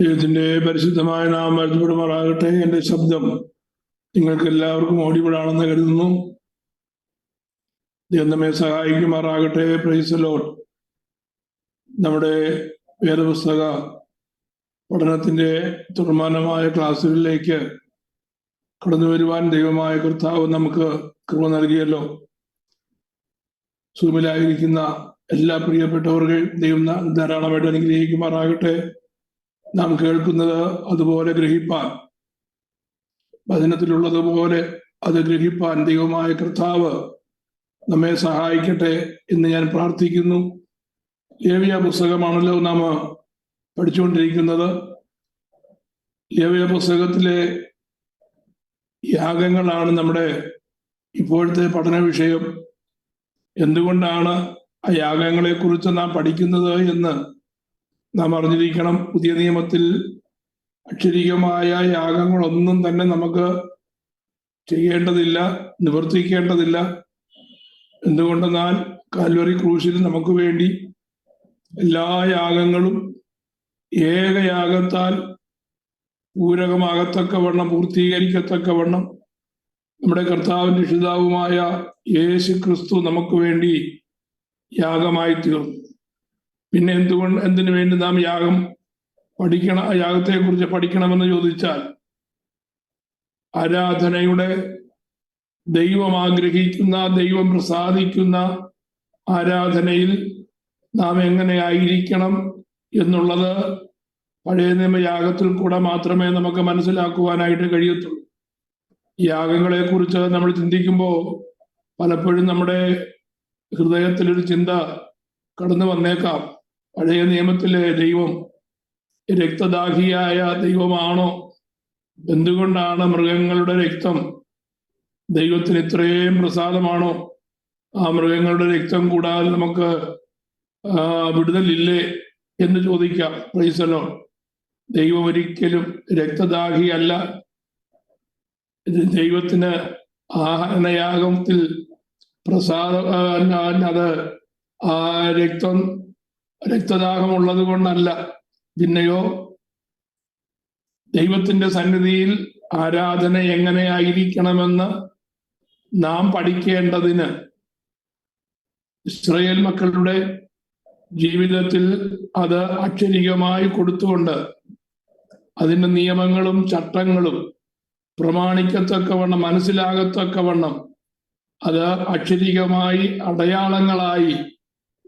ദൈവത്തിന്റെ പരിശുദ്ധമായ നാമം വാഴ്ത്തപ്പെടുമാറാകട്ടെ. എൻ്റെ ശബ്ദം നിങ്ങൾക്ക് എല്ലാവർക്കും ഓഡിബിളാണെന്ന് കരുതുന്നു. ദൈവം നമ്മെ സഹായിക്കുമാറാകട്ടെ. Price the Lord. നമ്മുടെ വേദപുസ്തക പഠനത്തിന്റെ തുടർമാനമായ ക്ലാസ്സുകളിലേക്ക് കടന്നു വരുവാൻ ദൈവമായ കർത്താവ് നമുക്ക് കൃപ നൽകിയല്ലോ. സൂമിലായിരിക്കുന്ന എല്ലാ പ്രിയപ്പെട്ടവർക്കും ദൈവം ധാരാളമായിട്ട് അനുഗ്രഹിക്കുമാറാകട്ടെ. നാം കേൾക്കുന്നത് അതുപോലെ ഗ്രഹിപ്പാൻ, വചനത്തിലുള്ളതുപോലെ അത് ഗ്രഹിപ്പാൻ ദൈവമായ കർത്താവ് നമ്മെ സഹായിക്കട്ടെ എന്ന് ഞാൻ പ്രാർത്ഥിക്കുന്നു. ലേവ്യ പുസ്തകമാണല്ലോ നാം പഠിച്ചുകൊണ്ടിരിക്കുന്നത്. ലേവ്യ പുസ്തകത്തിലെ യാഗങ്ങളാണ് നമ്മുടെ ഇപ്പോഴത്തെ പഠന വിഷയം. എന്തുകൊണ്ടാണ് ആ യാഗങ്ങളെ കുറിച്ച് നാം പഠിക്കുന്നത് എന്ന് നാം അറിഞ്ഞിരിക്കണം. പുതിയ നിയമത്തിൽ അക്ഷരികമായ യാഗങ്ങളൊന്നും തന്നെ നമുക്ക് ചെയ്യേണ്ടതില്ല, നിവർത്തിക്കേണ്ടതില്ല. എന്തുകൊണ്ടെന്നാൽ കാൽവറി ക്രൂശിൽ നമുക്ക് വേണ്ടി എല്ലാ യാഗങ്ങളും ഏകയാഗത്താൽ പൂരകമാകത്തക്കവണ്ണം, പൂർത്തീകരിക്കത്തക്കവണ്ണം നമ്മുടെ കർത്താവിന്റെ രക്ഷിതാവുമായ യേശു ക്രിസ്തു നമുക്ക് വേണ്ടി യാഗമായി തീർന്നു. പിന്നെ എന്തിനു വേണ്ടി നാം യാഗത്തെ കുറിച്ച് പഠിക്കണമെന്ന് ചോദിച്ചാൽ, ആരാധനയുടെ ദൈവം ആഗ്രഹിക്കുന്ന, ദൈവം പ്രസാദിക്കുന്ന ആരാധനയിൽ നാം എങ്ങനെ ആയിരിക്കണം എന്നുള്ളത് പഴയ നിയമ യാഗത്തിൽ കൂടെ മാത്രമേ നമുക്ക് മനസ്സിലാക്കുവാനായിട്ട് കഴിയത്തുള്ളൂ. യാഗങ്ങളെ കുറിച്ച് നമ്മൾ ചിന്തിക്കുമ്പോൾ പലപ്പോഴും നമ്മുടെ ഹൃദയത്തിലൊരു ചിന്ത കടന്നു വന്നേക്കാം. പഴയ നിയമത്തിലെ ദൈവം രക്തദാഹിയായ ദൈവമാണോ? എന്തുകൊണ്ടാണ് മൃഗങ്ങളുടെ രക്തം ദൈവത്തിന് ഇത്രയും പ്രസാദമാണോ? ആ മൃഗങ്ങളുടെ രക്തം കൂടാതെ നമുക്ക് വിടുതലില്ലേ എന്ന് ചോദിക്കാം. Price the Lord. ദൈവം ഒരിക്കലും രക്തദാഹിയല്ല. ദൈവത്തിന് ആഹരണയാഗത്തിൽ അത് ആ രക്തദാഹമുള്ളത് കൊണ്ടല്ല. പിന്നെയോ ദൈവത്തിന്റെ സന്നിധിയിൽ ആരാധന എങ്ങനെ ആയിരിക്കണമെന്ന് നാം പഠിക്കേണ്ടതിന് ഇസ്രായേൽ മക്കളുടെ ജീവിതത്തിൽ അത് അക്ഷരികമായി കൊടുത്തുകൊണ്ട് അതിന്റെ നിയമങ്ങളും ചട്ടങ്ങളും പ്രമാണിക്കത്തക്കവണ്ണം, മനസ്സിലാകത്തക്കവണ്ണം അത് അക്ഷരികമായി അടയാളങ്ങളായി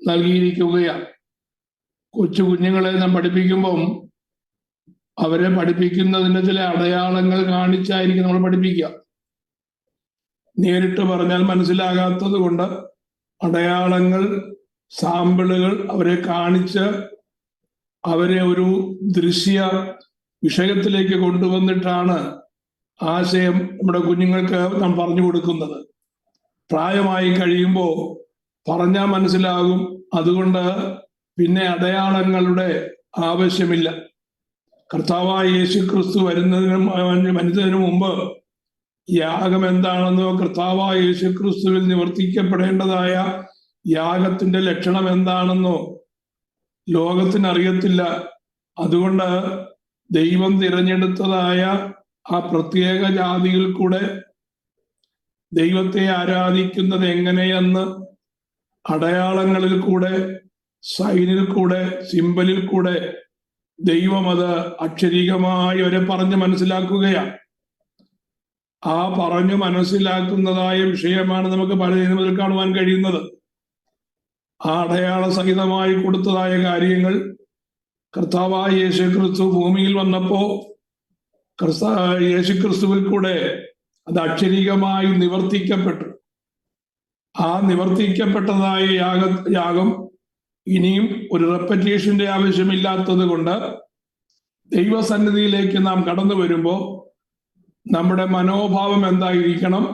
നൽകിയിരിക്കുകയാണ്. കൊച്ചു കുഞ്ഞുങ്ങളെ നാം പഠിപ്പിക്കുമ്പം അവരെ പഠിപ്പിക്കുന്നതിന് ചില അടയാളങ്ങൾ കാണിച്ചായിരിക്കും നമ്മൾ പഠിപ്പിക്കുക. നേരിട്ട് പറഞ്ഞാൽ മനസ്സിലാകാത്തത് കൊണ്ട് അടയാളങ്ങൾ, സാമ്പിളുകൾ അവരെ കാണിച്ച് അവരെ ഒരു ദൃശ്യ വിഷയത്തിലേക്ക് കൊണ്ടുവന്നിട്ടാണ് ആശയം നമ്മുടെ കുഞ്ഞുങ്ങൾക്ക് നാം പറഞ്ഞു കൊടുക്കുന്നത്. പ്രായമായി കഴിയുമ്പോൾ പറഞ്ഞാൽ മനസ്സിലാകും. അതുകൊണ്ട് പിന്നെ അടയാളങ്ങളുടെ ആവശ്യമില്ല. കർത്താവായ യേശു ക്രിസ്തു വരുന്നതിന് മുമ്പ് യാഗം എന്താണെന്നോ, കർത്താവായ യേശു ക്രിസ്തുവിൽ നിവർത്തിക്കപ്പെടേണ്ടതായ യാഗത്തിന്റെ ലക്ഷണം എന്താണെന്നോ ലോകത്തിന് അറിയത്തില്ല. അതുകൊണ്ട് ദൈവം തിരഞ്ഞെടുത്തതായ ആ പ്രത്യേക ജാതിയിൽ കൂടെ ദൈവത്തെ ആരാധിക്കുന്നത് എങ്ങനെയെന്ന് അടയാളങ്ങളിൽ കൂടെ, സൈനിൽ കൂടെ, സിമ്പലിൽ കൂടെ ദൈവം അത് അക്ഷരികമായി അവരെ പറഞ്ഞ് മനസ്സിലാക്കുകയാണ്. ആ പറഞ്ഞു മനസ്സിലാക്കുന്നതായ വിഷയമാണ് നമുക്ക് പല നിയമത്തിൽ കാണുവാൻ കഴിയുന്നത്. ആ അടയാള സഹിതമായി കൊടുത്തതായ കാര്യങ്ങൾ കർത്താവായ യേശു ക്രിസ്തു ഭൂമിയിൽ വന്നപ്പോ യേശുക്രിസ്തുവിൽ കൂടെ അത് അക്ഷരികമായി നിവർത്തിക്കപ്പെട്ടു. ആ നിവർത്തിക്കപ്പെട്ടതായ യാഗം ഇനിയും ഒരു റെപ്പറ്റേഷന്റെ ആവശ്യമില്ലാത്തത് കൊണ്ട് ദൈവസന്നിധിയിലേക്ക് നാം കടന്നു വരുമ്പോൾ നമ്മുടെ മനോഭാവം എന്തായിരിക്കണം,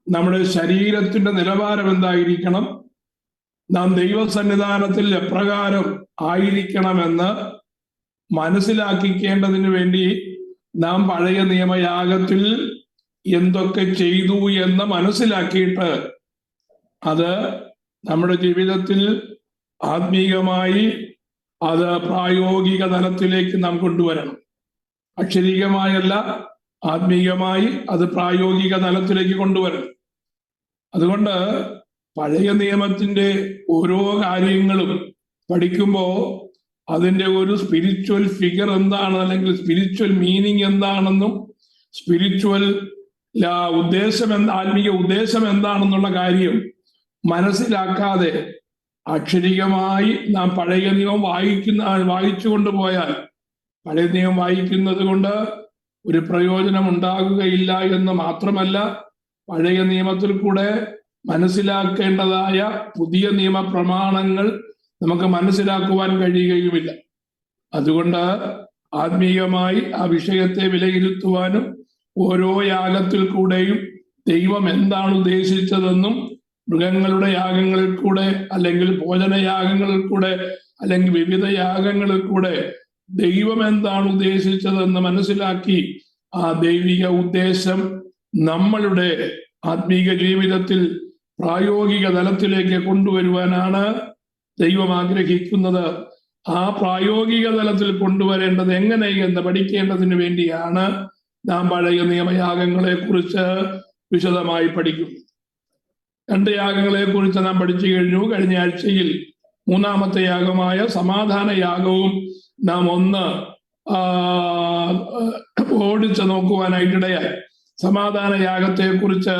നമ്മുടെ ശരീരത്തിന്റെ നിലവാരം എന്തായിരിക്കണം, നാം ദൈവസന്നിധാനത്തിൽ എപ്രകാരം ആയിരിക്കണമെന്ന് മനസ്സിലാക്കിക്കേണ്ടതിന് വേണ്ടി നാം പഴയ നിയമയാഗത്തിൽ എന്തൊക്കെ ചെയ്തു എന്ന് മനസ്സിലാക്കിയിട്ട് അത് നമ്മുടെ ജീവിതത്തിൽ ആത്മീകമായി അത് പ്രായോഗിക തലത്തിലേക്ക് നാം കൊണ്ടുവരണം. അക്ഷരീകമായല്ല, ആത്മീയമായി അത് പ്രായോഗിക തലത്തിലേക്ക് കൊണ്ടുവരണം. അതുകൊണ്ട് പഴയ നിയമത്തിന്റെ ഓരോ കാര്യങ്ങളും പഠിക്കുമ്പോൾ അതിന്റെ ഒരു സ്പിരിച്വൽ ഫിഗർ എന്താണ്, അല്ലെങ്കിൽ സ്പിരിച്വൽ മീനിങ് എന്താണെന്നും സ്പിരിച്വൽ ഉദ്ദേശം ആത്മീയ ഉദ്ദേശം എന്താണെന്നുള്ള കാര്യം മനസ്സിലാക്കാതെ അക്ഷരികമായി നാം പഴയ നിയമം വായിച്ചു കൊണ്ടുപോയാൽ പഴയ നിയമം വായിക്കുന്നത് കൊണ്ട് ഒരു പ്രയോജനം ഉണ്ടാകുകയില്ല എന്ന് മാത്രമല്ല, പഴയ നിയമത്തിൽ കൂടെ മനസ്സിലാക്കേണ്ടതായ പുതിയ നിയമ പ്രമാണങ്ങൾ നമുക്ക് മനസ്സിലാക്കുവാൻ കഴിയുകയുമില്ല. അതുകൊണ്ട് ആത്മീയമായി ആ വിഷയത്തെ വിലയിരുത്തുവാനും ഓരോ യാഗത്തിൽ കൂടെയും ദൈവം എന്താണ് ഉദ്ദേശിച്ചതെന്നും മൃഗങ്ങളുടെ യാഗങ്ങളിൽ കൂടെ അല്ലെങ്കിൽ ഭോജനയാഗങ്ങളിൽ കൂടെ അല്ലെങ്കിൽ വിവിധ യാഗങ്ങളിൽ കൂടെ ദൈവം എന്താണ് ഉദ്ദേശിച്ചതെന്ന് മനസ്സിലാക്കി ആ ദൈവിക ഉദ്ദേശം നമ്മളുടെ ആത്മീക ജീവിതത്തിൽ പ്രായോഗിക തലത്തിലേക്ക് കൊണ്ടുവരുവാനാണ് ദൈവം ആഗ്രഹിക്കുന്നത്. ആ പ്രായോഗിക തലത്തിൽ കൊണ്ടുവരേണ്ടത് എങ്ങനെ എന്ന് പഠിക്കേണ്ടതിന് വേണ്ടിയാണ് നാം പഴയ നിയമയാഗങ്ങളെ കുറിച്ച് വിശദമായി പഠിക്കുന്നത്. 2 യാഗങ്ങളെ കുറിച്ച് നാം പഠിച്ചു കഴിഞ്ഞു. കഴിഞ്ഞ ആഴ്ചയിൽ 3-ാമത്തെ യാഗമായ സമാധാന യാഗവും നാം ഒന്ന് ഓടിച്ചു നോക്കുവാനായിട്ടിടയായി. സമാധാന യാഗത്തെ കുറിച്ച്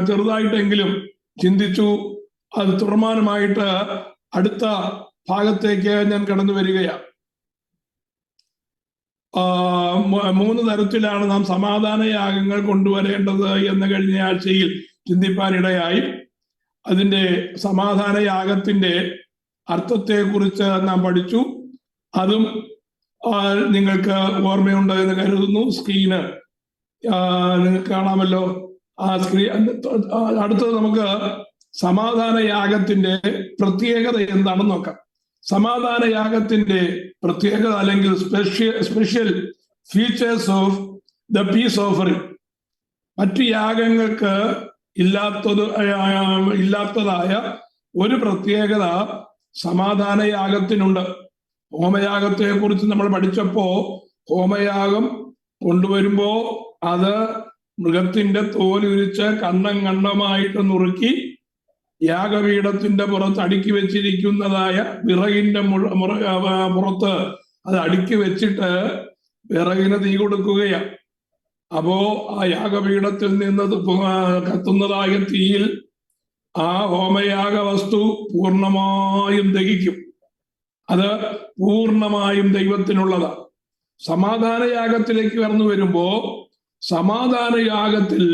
ചെറുതായിട്ടെങ്കിലും ചിന്തിച്ചു. അത് തുടർമാനമായിട്ട് അടുത്ത ഭാഗത്തേക്ക് ഞാൻ കടന്നു വരികയാണ്. 3 തരത്തിലാണ് നാം സമാധാന യാഗങ്ങൾ കൊണ്ടുവരേണ്ടത് എന്ന് കഴിഞ്ഞ ആഴ്ചയിൽ ചിന്തിപ്പാനിടയായി. അതിന്റെ സമാധാന യാഗത്തിന്റെ അർത്ഥത്തെ കുറിച്ച് നാം പഠിച്ചു. അതും നിങ്ങൾക്ക് ഓർമ്മയുണ്ട് എന്ന് കരുതുന്നു. സ്ക്രീന് നിങ്ങൾക്ക് കാണാമല്ലോ. ആ സ്ക്രീൻ അടുത്തത് നമുക്ക് സമാധാന യാഗത്തിന്റെ പ്രത്യേകത എന്താണെന്ന് നോക്കാം. സമാധാന യാഗത്തിന്റെ പ്രത്യേകത അല്ലെങ്കിൽ special features of the peace offering. മറ്റു യാഗങ്ങൾക്ക് ഇല്ലാത്തതായ ഒരു പ്രത്യേകത സമാധാന യാഗത്തിനുണ്ട്. ഹോമയാഗത്തെ കുറിച്ച് നമ്മൾ പഠിച്ചപ്പോ ഹോമയാഗം കൊണ്ടുവരുമ്പോ അത് മൃഗത്തിന്റെ തോലുരിച്ച് കണ്ണമായിട്ട് നുറുക്കി യാഗപീഠത്തിന്റെ പുറത്ത് അടുക്കി വെച്ചിരിക്കുന്നതായ വിറകിന്റെ പുറത്ത് അത് അടുക്കി വെച്ചിട്ട് വിറകിന് തീ കൊടുക്കുകയാണ്. അപ്പോ ആ യാഗപീഠത്തിൽ നിന്ന് കത്തുന്നതായ തീയിൽ ആ ഹോമയാഗ വസ്തു പൂർണ്ണമായും ദഹിക്കും. അത് പൂർണ്ണമായും ദൈവത്തിനുള്ളതാണ്. സമാധാന യാഗത്തിലേക്ക് കടന്നു വരുമ്പോ സമാധാന യാഗത്തിൽ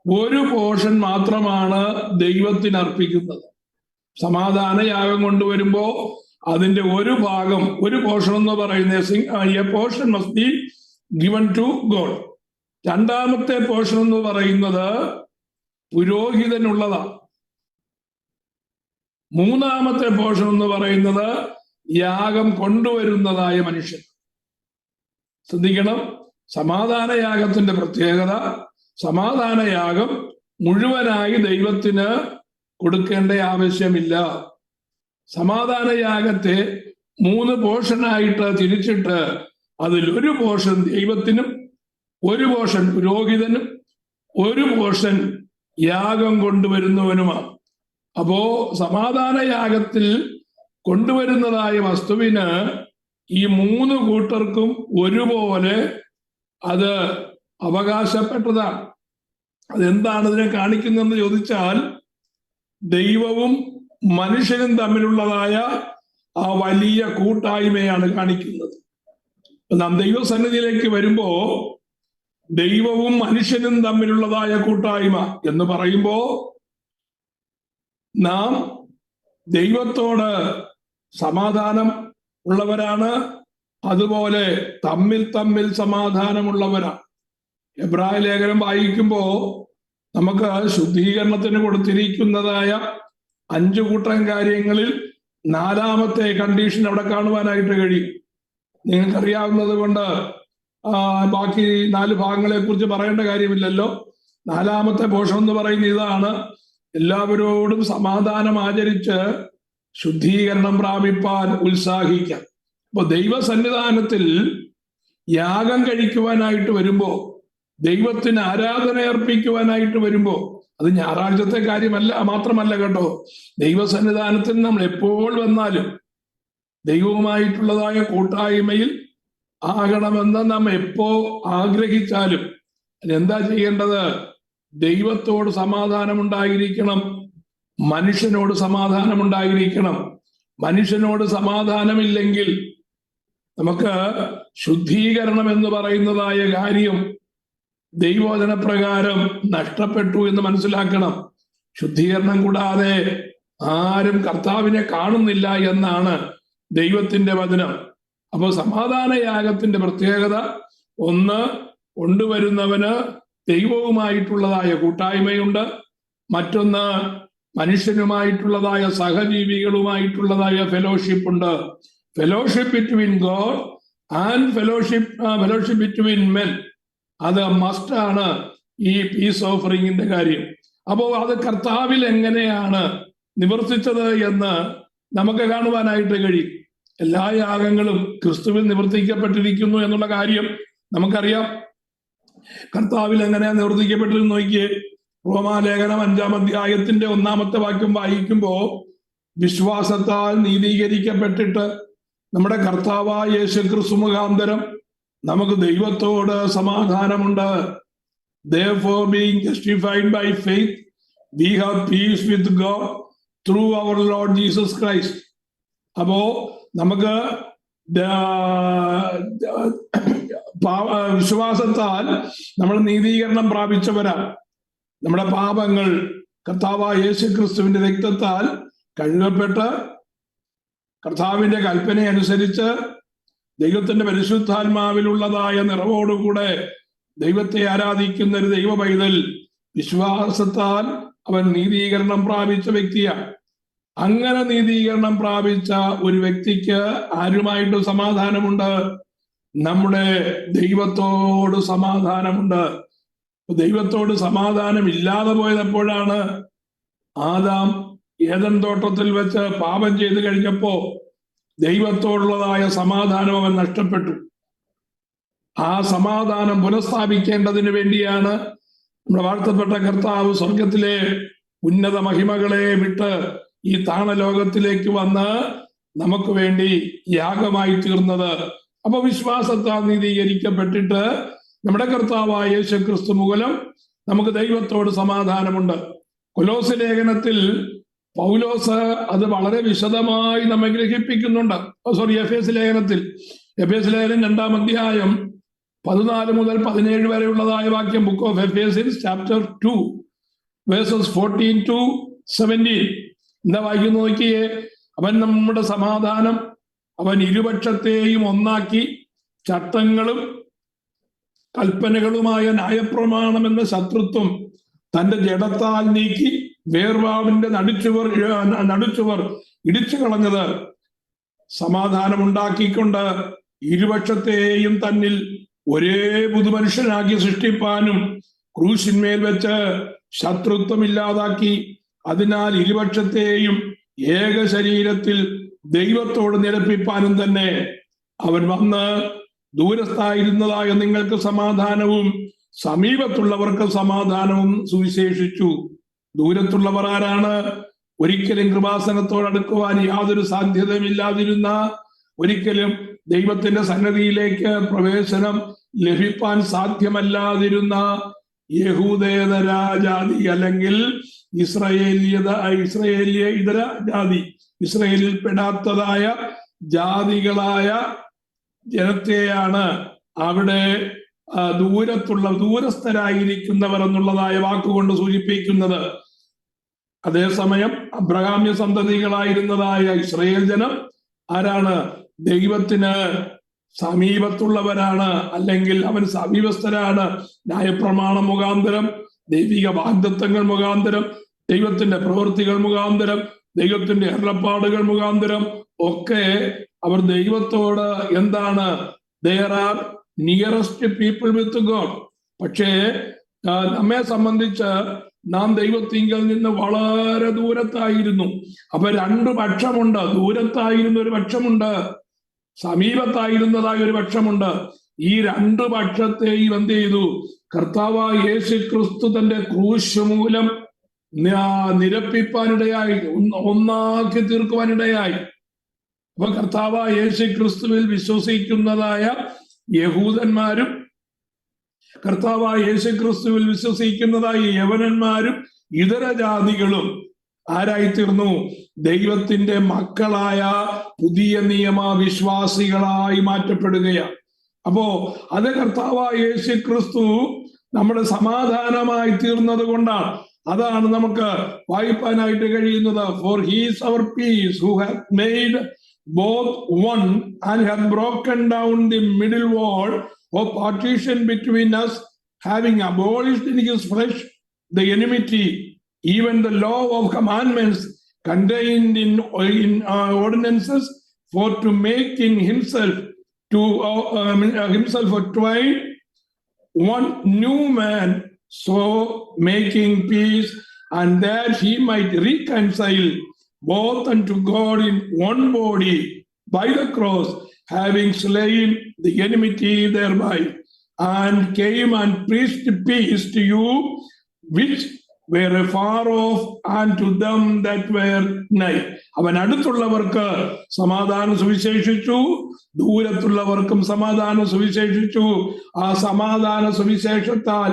ഒരു പോർഷൻ മാത്രമാണ് ദൈവത്തിന് അർപ്പിക്കുന്നത്. സമാധാന യാഗം കൊണ്ടുവരുമ്പോ അതിന്റെ ഒരു ഭാഗം, ഒരു പോർഷൻ എന്ന് പറയുന്ന portion must be given to God. 2-ാമത്തെ പോർഷൻ എന്ന് പറയുന്നത് പുരോഹിതനുള്ളതാണ്. 3-ാമത്തെ പോർഷൻ എന്ന് പറയുന്നത് യാഗം കൊണ്ടുവരുന്നതായ മനുഷ്യൻ. ശ്രദ്ധിക്കണം, സമാധാന യാഗത്തിന്റെ പ്രത്യേകത സമാധാന യാഗം മുഴുവനായി ദൈവത്തിന് കൊടുക്കേണ്ട ആവശ്യമില്ല. സമാധാന യാഗത്തെ 3 പോർഷനായിട്ട് തിരിച്ചിട്ട് അതിൽ ഒരു പോർഷൻ ദൈവത്തിനും, ഒരു പോർഷൻ പുരോഹിതനും, ഒരു പോർഷൻ യാഗം കൊണ്ടുവരുന്നവനുമാണ്. അപ്പോ സമാധാന യാഗത്തിൽ കൊണ്ടുവരുന്നതായ വസ്തുവിന് ഈ 3 കൂട്ടർക്കും ഒരുപോലെ അത് അവകാശപ്പെട്ടതാണ്. അതെന്താണ് ഇതിനെ കാണിക്കുന്നതെന്ന് ചോദിച്ചാൽ, ദൈവവും മനുഷ്യനും തമ്മിലുള്ളതായ ആ വലിയ കൂട്ടായ്മയാണ് കാണിക്കുന്നത്. നാം ദൈവസന്നിധിയിലേക്ക് വരുമ്പോ ദൈവവും മനുഷ്യനും തമ്മിലുള്ളതായ കൂട്ടായ്മ എന്ന് പറയുമ്പോ നാം ദൈവത്തോട് സമാധാനം ഉള്ളവരാണ്, അതുപോലെ തമ്മിൽ സമാധാനമുള്ളവരാണ്. എബ്രായ ലേഖനം വായിക്കുമ്പോ നമുക്ക് ശുദ്ധീകരണത്തിന് കൊടുത്തിരിക്കുന്നതായ 5 കൂട്ടം കാര്യങ്ങളിൽ 4-ാമത്തെ കണ്ടീഷൻ അവിടെ കാണുവാനായിട്ട് കഴിയും. നിങ്ങൾക്കറിയാവുന്നത് കൊണ്ട് ബാക്കി 4 ഭാഗങ്ങളെ കുറിച്ച് പറയേണ്ട കാര്യമില്ലല്ലോ. 4-ാമത്തെ പോർഷൻ എന്ന് പറയുന്ന ഇതാണ്: എല്ലാവരോടും സമാധാനം ആചരിച്ച് ശുദ്ധീകരണം പ്രാപിപ്പാൻ ഉത്സാഹിക്കാം. അപ്പൊ ദൈവസന്നിധാനത്തിൽ യാഗം കഴിക്കുവാനായിട്ട് വരുമ്പോ, ദൈവത്തിന് ആരാധന അർപ്പിക്കുവാനായിട്ട് വരുമ്പോ, അത് ഞായറാഴ്ചത്തെ കാര്യമല്ല, മാത്രമല്ല കേട്ടോ, ദൈവസന്നിധാനത്തിൽ നമ്മൾ എപ്പോൾ വന്നാലും ദൈവവുമായിട്ടുള്ളതായ കൂട്ടായ്മയിൽ ആകണമെന്ന് നാം എപ്പോ ആഗ്രഹിച്ചാലും എന്താ ചെയ്യേണ്ടത്? ദൈവത്തോട് സമാധാനമുണ്ടായിരിക്കണം, മനുഷ്യനോട് സമാധാനമുണ്ടായിരിക്കണം. മനുഷ്യനോട് സമാധാനമില്ലെങ്കിൽ നമുക്ക് ശുദ്ധീകരണം എന്ന് പറയുന്നതായ കാര്യം ദൈവവചനപ്രകാരം നഷ്ടപ്പെട്ടു എന്ന് മനസ്സിലാക്കണം. ശുദ്ധീകരണം കൂടാതെ ആരും കർത്താവിനെ കാണുന്നില്ല എന്നാണ് ദൈവത്തിന്റെ വചനം. അപ്പോൾ സമാധാനയാഗത്തിന്റെ പ്രത്യേകത, ഒന്ന്, കൊണ്ടുവരുന്നവന് ദൈവവുമായിട്ടുള്ളതായ കൂട്ടായ്മയുണ്ട്. മറ്റൊന്ന്, മനുഷ്യനുമായിട്ടുള്ളതായ സഹജീവികളുമായിട്ടുള്ളതായ ഫെലോഷിപ്പ് ഉണ്ട്. Fellowship between God and fellowship between men, അത് മസ്റ്റാണ് ഈ പീസ് ഓഫറിങ്ങിന്റെ കാര്യം. അപ്പോൾ അത് കർത്താവിൽ എങ്ങനെയാണ് നിവർത്തിച്ചത് എന്ന് നമുക്ക് കാണുവാനായിട്ട് കഴിയും. എല്ലാ യാഗങ്ങളും ക്രിസ്തുവിൽ നിവർത്തിക്കപ്പെട്ടിരിക്കുന്നു എന്നുള്ള കാര്യം നമുക്കറിയാം. കർത്താവിൽ എങ്ങനെയാ നിവർത്തിക്കപ്പെട്ടിരുന്നു നോക്കിയേ. റോമാലേഖനം 5-ാം അധ്യായത്തിന്റെ 1-ാമത്തെ വാക്യം വായിക്കുമ്പോ, വിശ്വാസത്താൽ നീതീകരിക്കപ്പെട്ടിട്ട് നമ്മുടെ കർത്താവായ യേശുക്രിസ്തു മുഖാന്തരം നമുക്ക് ദൈവത്തോട് സമാധാനമുണ്ട്. Therefore, being justified by faith, we have peace with God through our Lord Jesus Christ. അപ്പോ നമുക്ക് വിശ്വാസത്താൽ നമ്മൾ നീതീകരണം പ്രാപിച്ചവരാണ്. നമ്മുടെ പാപങ്ങൾ കർത്താവായ യേശുക്രിസ്തുവിന്റെ രക്തത്താൽ കഴുകപ്പെട്ട് കർത്താവിന്റെ കൽപ്പന അനുസരിച്ച് ദൈവത്തിന്റെ പരിശുദ്ധാത്മാവിലുള്ളതായ നിറവോടുകൂടെ ദൈവത്തെ ആരാധിക്കുന്ന ഒരു ദൈവ പൈതൽ വിശ്വാസത്താൽ അവൻ നീതീകരണം പ്രാപിച്ച വ്യക്തിയാണ്. അങ്ങനെ നീതീകരണം പ്രാപിച്ച ഒരു വ്യക്തിക്ക് ആരുമായിട്ട് സമാധാനമുണ്ട്? നമ്മുടെ ദൈവത്തോട് സമാധാനമുണ്ട്. ദൈവത്തോട് സമാധാനം ഇല്ലാതെ പോയതെപ്പോഴാണ്? ആദാം ഏദൻ തോട്ടത്തിൽ വെച്ച് പാപം ചെയ്തു കഴിഞ്ഞപ്പോ ദൈവത്തോടുള്ളതായ സമാധാനം അവൻ നഷ്ടപ്പെട്ടു. ആ സമാധാനം പുനഃസ്ഥാപിക്കേണ്ടതിന് വേണ്ടിയാണ് നമ്മുടെ വാഴ്ത്തപ്പെട്ട കർത്താവ് സ്വർഗത്തിലെ ഉന്നത മഹിമകളെ വിട്ട് ഈ താണലോകത്തിലേക്ക് വന്ന് നമുക്ക് വേണ്ടി യാഗമായി തീർന്നത്. അപ്പൊ വിശ്വാസത്താൽ നീതീകരിക്കപ്പെട്ടിട്ട് നമ്മുടെ കർത്താവായ യേശുക്രിസ്തു മൂലം നമുക്ക് ദൈവത്തോട് സമാധാനമുണ്ട്. കൊലോസ്യ ലേഖനത്തിൽ പൗലോസ് അത് വളരെ വിശദമായി നമ്മെ ഗ്രഹിപ്പിക്കുന്നുണ്ട്. എഫേസ്യ ലേഖനം 2-ാം അധ്യായം 14 മുതൽ 17 വരെയുള്ളതായ വാക്യം, book of Ephesians chapter 2 verses 14 to 17 എന്താ വായിക്കുന്നു നോക്കിയേ. അവൻ നമ്മുടെ സമാധാനം, അവൻ ഇരുപക്ഷത്തെയും ഒന്നാക്കി ചട്ടങ്ങളും കൽപ്പനകളുമായ ന്യായപ്രമാണം എന്ന ശത്രുത്വം തന്റെ ജഡത്താൽ നീക്കി വേർപാടിന്റെ നടുച്ചുവർ ഇടിച്ചു കളഞ്ഞത്, സമാധാനമുണ്ടാക്കിക്കൊണ്ട് ഇരുപക്ഷത്തെയും തന്നിൽ ഒരേ പുതുമനുഷ്യനാക്കി സൃഷ്ടിപ്പാനും ക്രൂശിന്മേൽ വെച്ച് ശത്രുത്വം ഇല്ലാതാക്കി, അതിനാൽ ഇരുപക്ഷത്തെയും ഏക ശരീരത്തിൽ ദൈവത്തോട് നിരപ്പിപ്പാനും തന്നെ അവൻ വന്ന് ദൂരസ്ഥായിരുന്നതായ നിങ്ങൾക്ക് സമാധാനവും സമീപത്തുള്ളവർക്ക് സമാധാനവും സുവിശേഷിച്ചു. ദൂരത്തുള്ളവർ ആരാണ്? ഒരിക്കലും കൃപാസനത്തോടടുക്കുവാൻ യാതൊരു സാധ്യതയുമില്ലാതിരുന്ന, ഒരിക്കലും ദൈവത്തിന്റെ സന്നദ്ധിയിലേക്ക് പ്രവേശനം ലഭിപ്പാൻ സാധ്യമല്ലാതിരുന്ന യഹൂദേതര ജാതി, അല്ലെങ്കിൽ ഇസ്രായേലിയ ഇതര ജാതി, ഇസ്രായേലിൽ പെടാത്തതായ ജാതികളായ ജനത്തെയാണ് അവിടെ ദൂരസ്ഥരായിരിക്കുന്നവർ എന്നുള്ളതായ വാക്കുകൊണ്ട് സൂചിപ്പിക്കുന്നത്. അതേസമയം അബ്രഹാമ്യ സന്തതികളായിരുന്നതായ ഇസ്രായേൽ ജനം ആരാണ്? ദൈവത്തിന് സമീപത്തുള്ളവരാണ്, അല്ലെങ്കിൽ അവൻ സമീപസ്ഥരാണ്. ന്യായപ്രമാണം മുഖാന്തരം, ദൈവിക വാഗ്ദത്തങ്ങൾ മുഖാന്തരം, ദൈവത്തിന്റെ പ്രവൃത്തികൾ മുഖാന്തരം, ദൈവത്തിന്റെ അരുളപ്പാടുകൾ മുഖാന്തരം ഒക്കെ അവർ ദൈവത്തോട് എന്താണ്? There are nearest people with God. പക്ഷേ നമ്മെ സംബന്ധിച്ച് നാം ദൈവത്തിങ്കൽ നിന്ന് വളരെ ദൂരത്തായിരുന്നു. അപ്പൊ രണ്ടു പക്ഷമുണ്ട്. ദൂരത്തായിരുന്ന ഒരു പക്ഷമുണ്ട്, സമീപത്തായിരുന്നതായ ഒരു പക്ഷമുണ്ട്. ഈ രണ്ടു പക്ഷത്തെയും എന്ത് ചെയ്തു? കർത്താവായ യേശു ക്രിസ്തു തന്റെ ക്രൂശ് മൂലം നിരപ്പിപ്പാനിടയായി, ഒന്നാക്കി തീർക്കുവാനിടയായി. അപ്പൊ കർത്താവായ യേശു ക്രിസ്തുവിൽ വിശ്വസിക്കുന്നതായ യഹൂദന്മാരും കർത്താവായ യേശു ക്രിസ്തുവിൽ വിശ്വസിക്കുന്നതായ യവനന്മാരും ഇതര ജാതികളും ആരായിത്തീർന്നു? ദൈവത്തിന്റെ മക്കളായ പുതിയ നിയമ വിശ്വാസികളായി മാറ്റപ്പെടുകയാണ്. അപ്പോ അത് കർത്താവായ യേശു ക്രിസ്തു നമ്മുടെ സമാധാനമായി തീർന്നത് കൊണ്ടാണ്. അതാണ് നമുക്ക് വായിപ്പാനായിട്ട് കഴിയുന്നത്. For he's our peace who have made both one and have broken down the middle wall of partition between us, having abolished in his flesh the enmity, even the law of commandments contained in ordinances, for to make in himself a twain one new man, so making peace, and that he might reconcile both unto God in one body by the cross, having slain the enmity thereby, and came and preached peace to you which were afar off, and to them that were nigh. അവൻ അടുത്തുള്ളവർക്ക് സമാധാനം സുവിശേഷിച്ചു, ദൂരത്തുള്ളവർക്കും സമാധാനം സുവിശേഷിച്ചു. ആ സമാധാന സുവിശേഷത്താൽ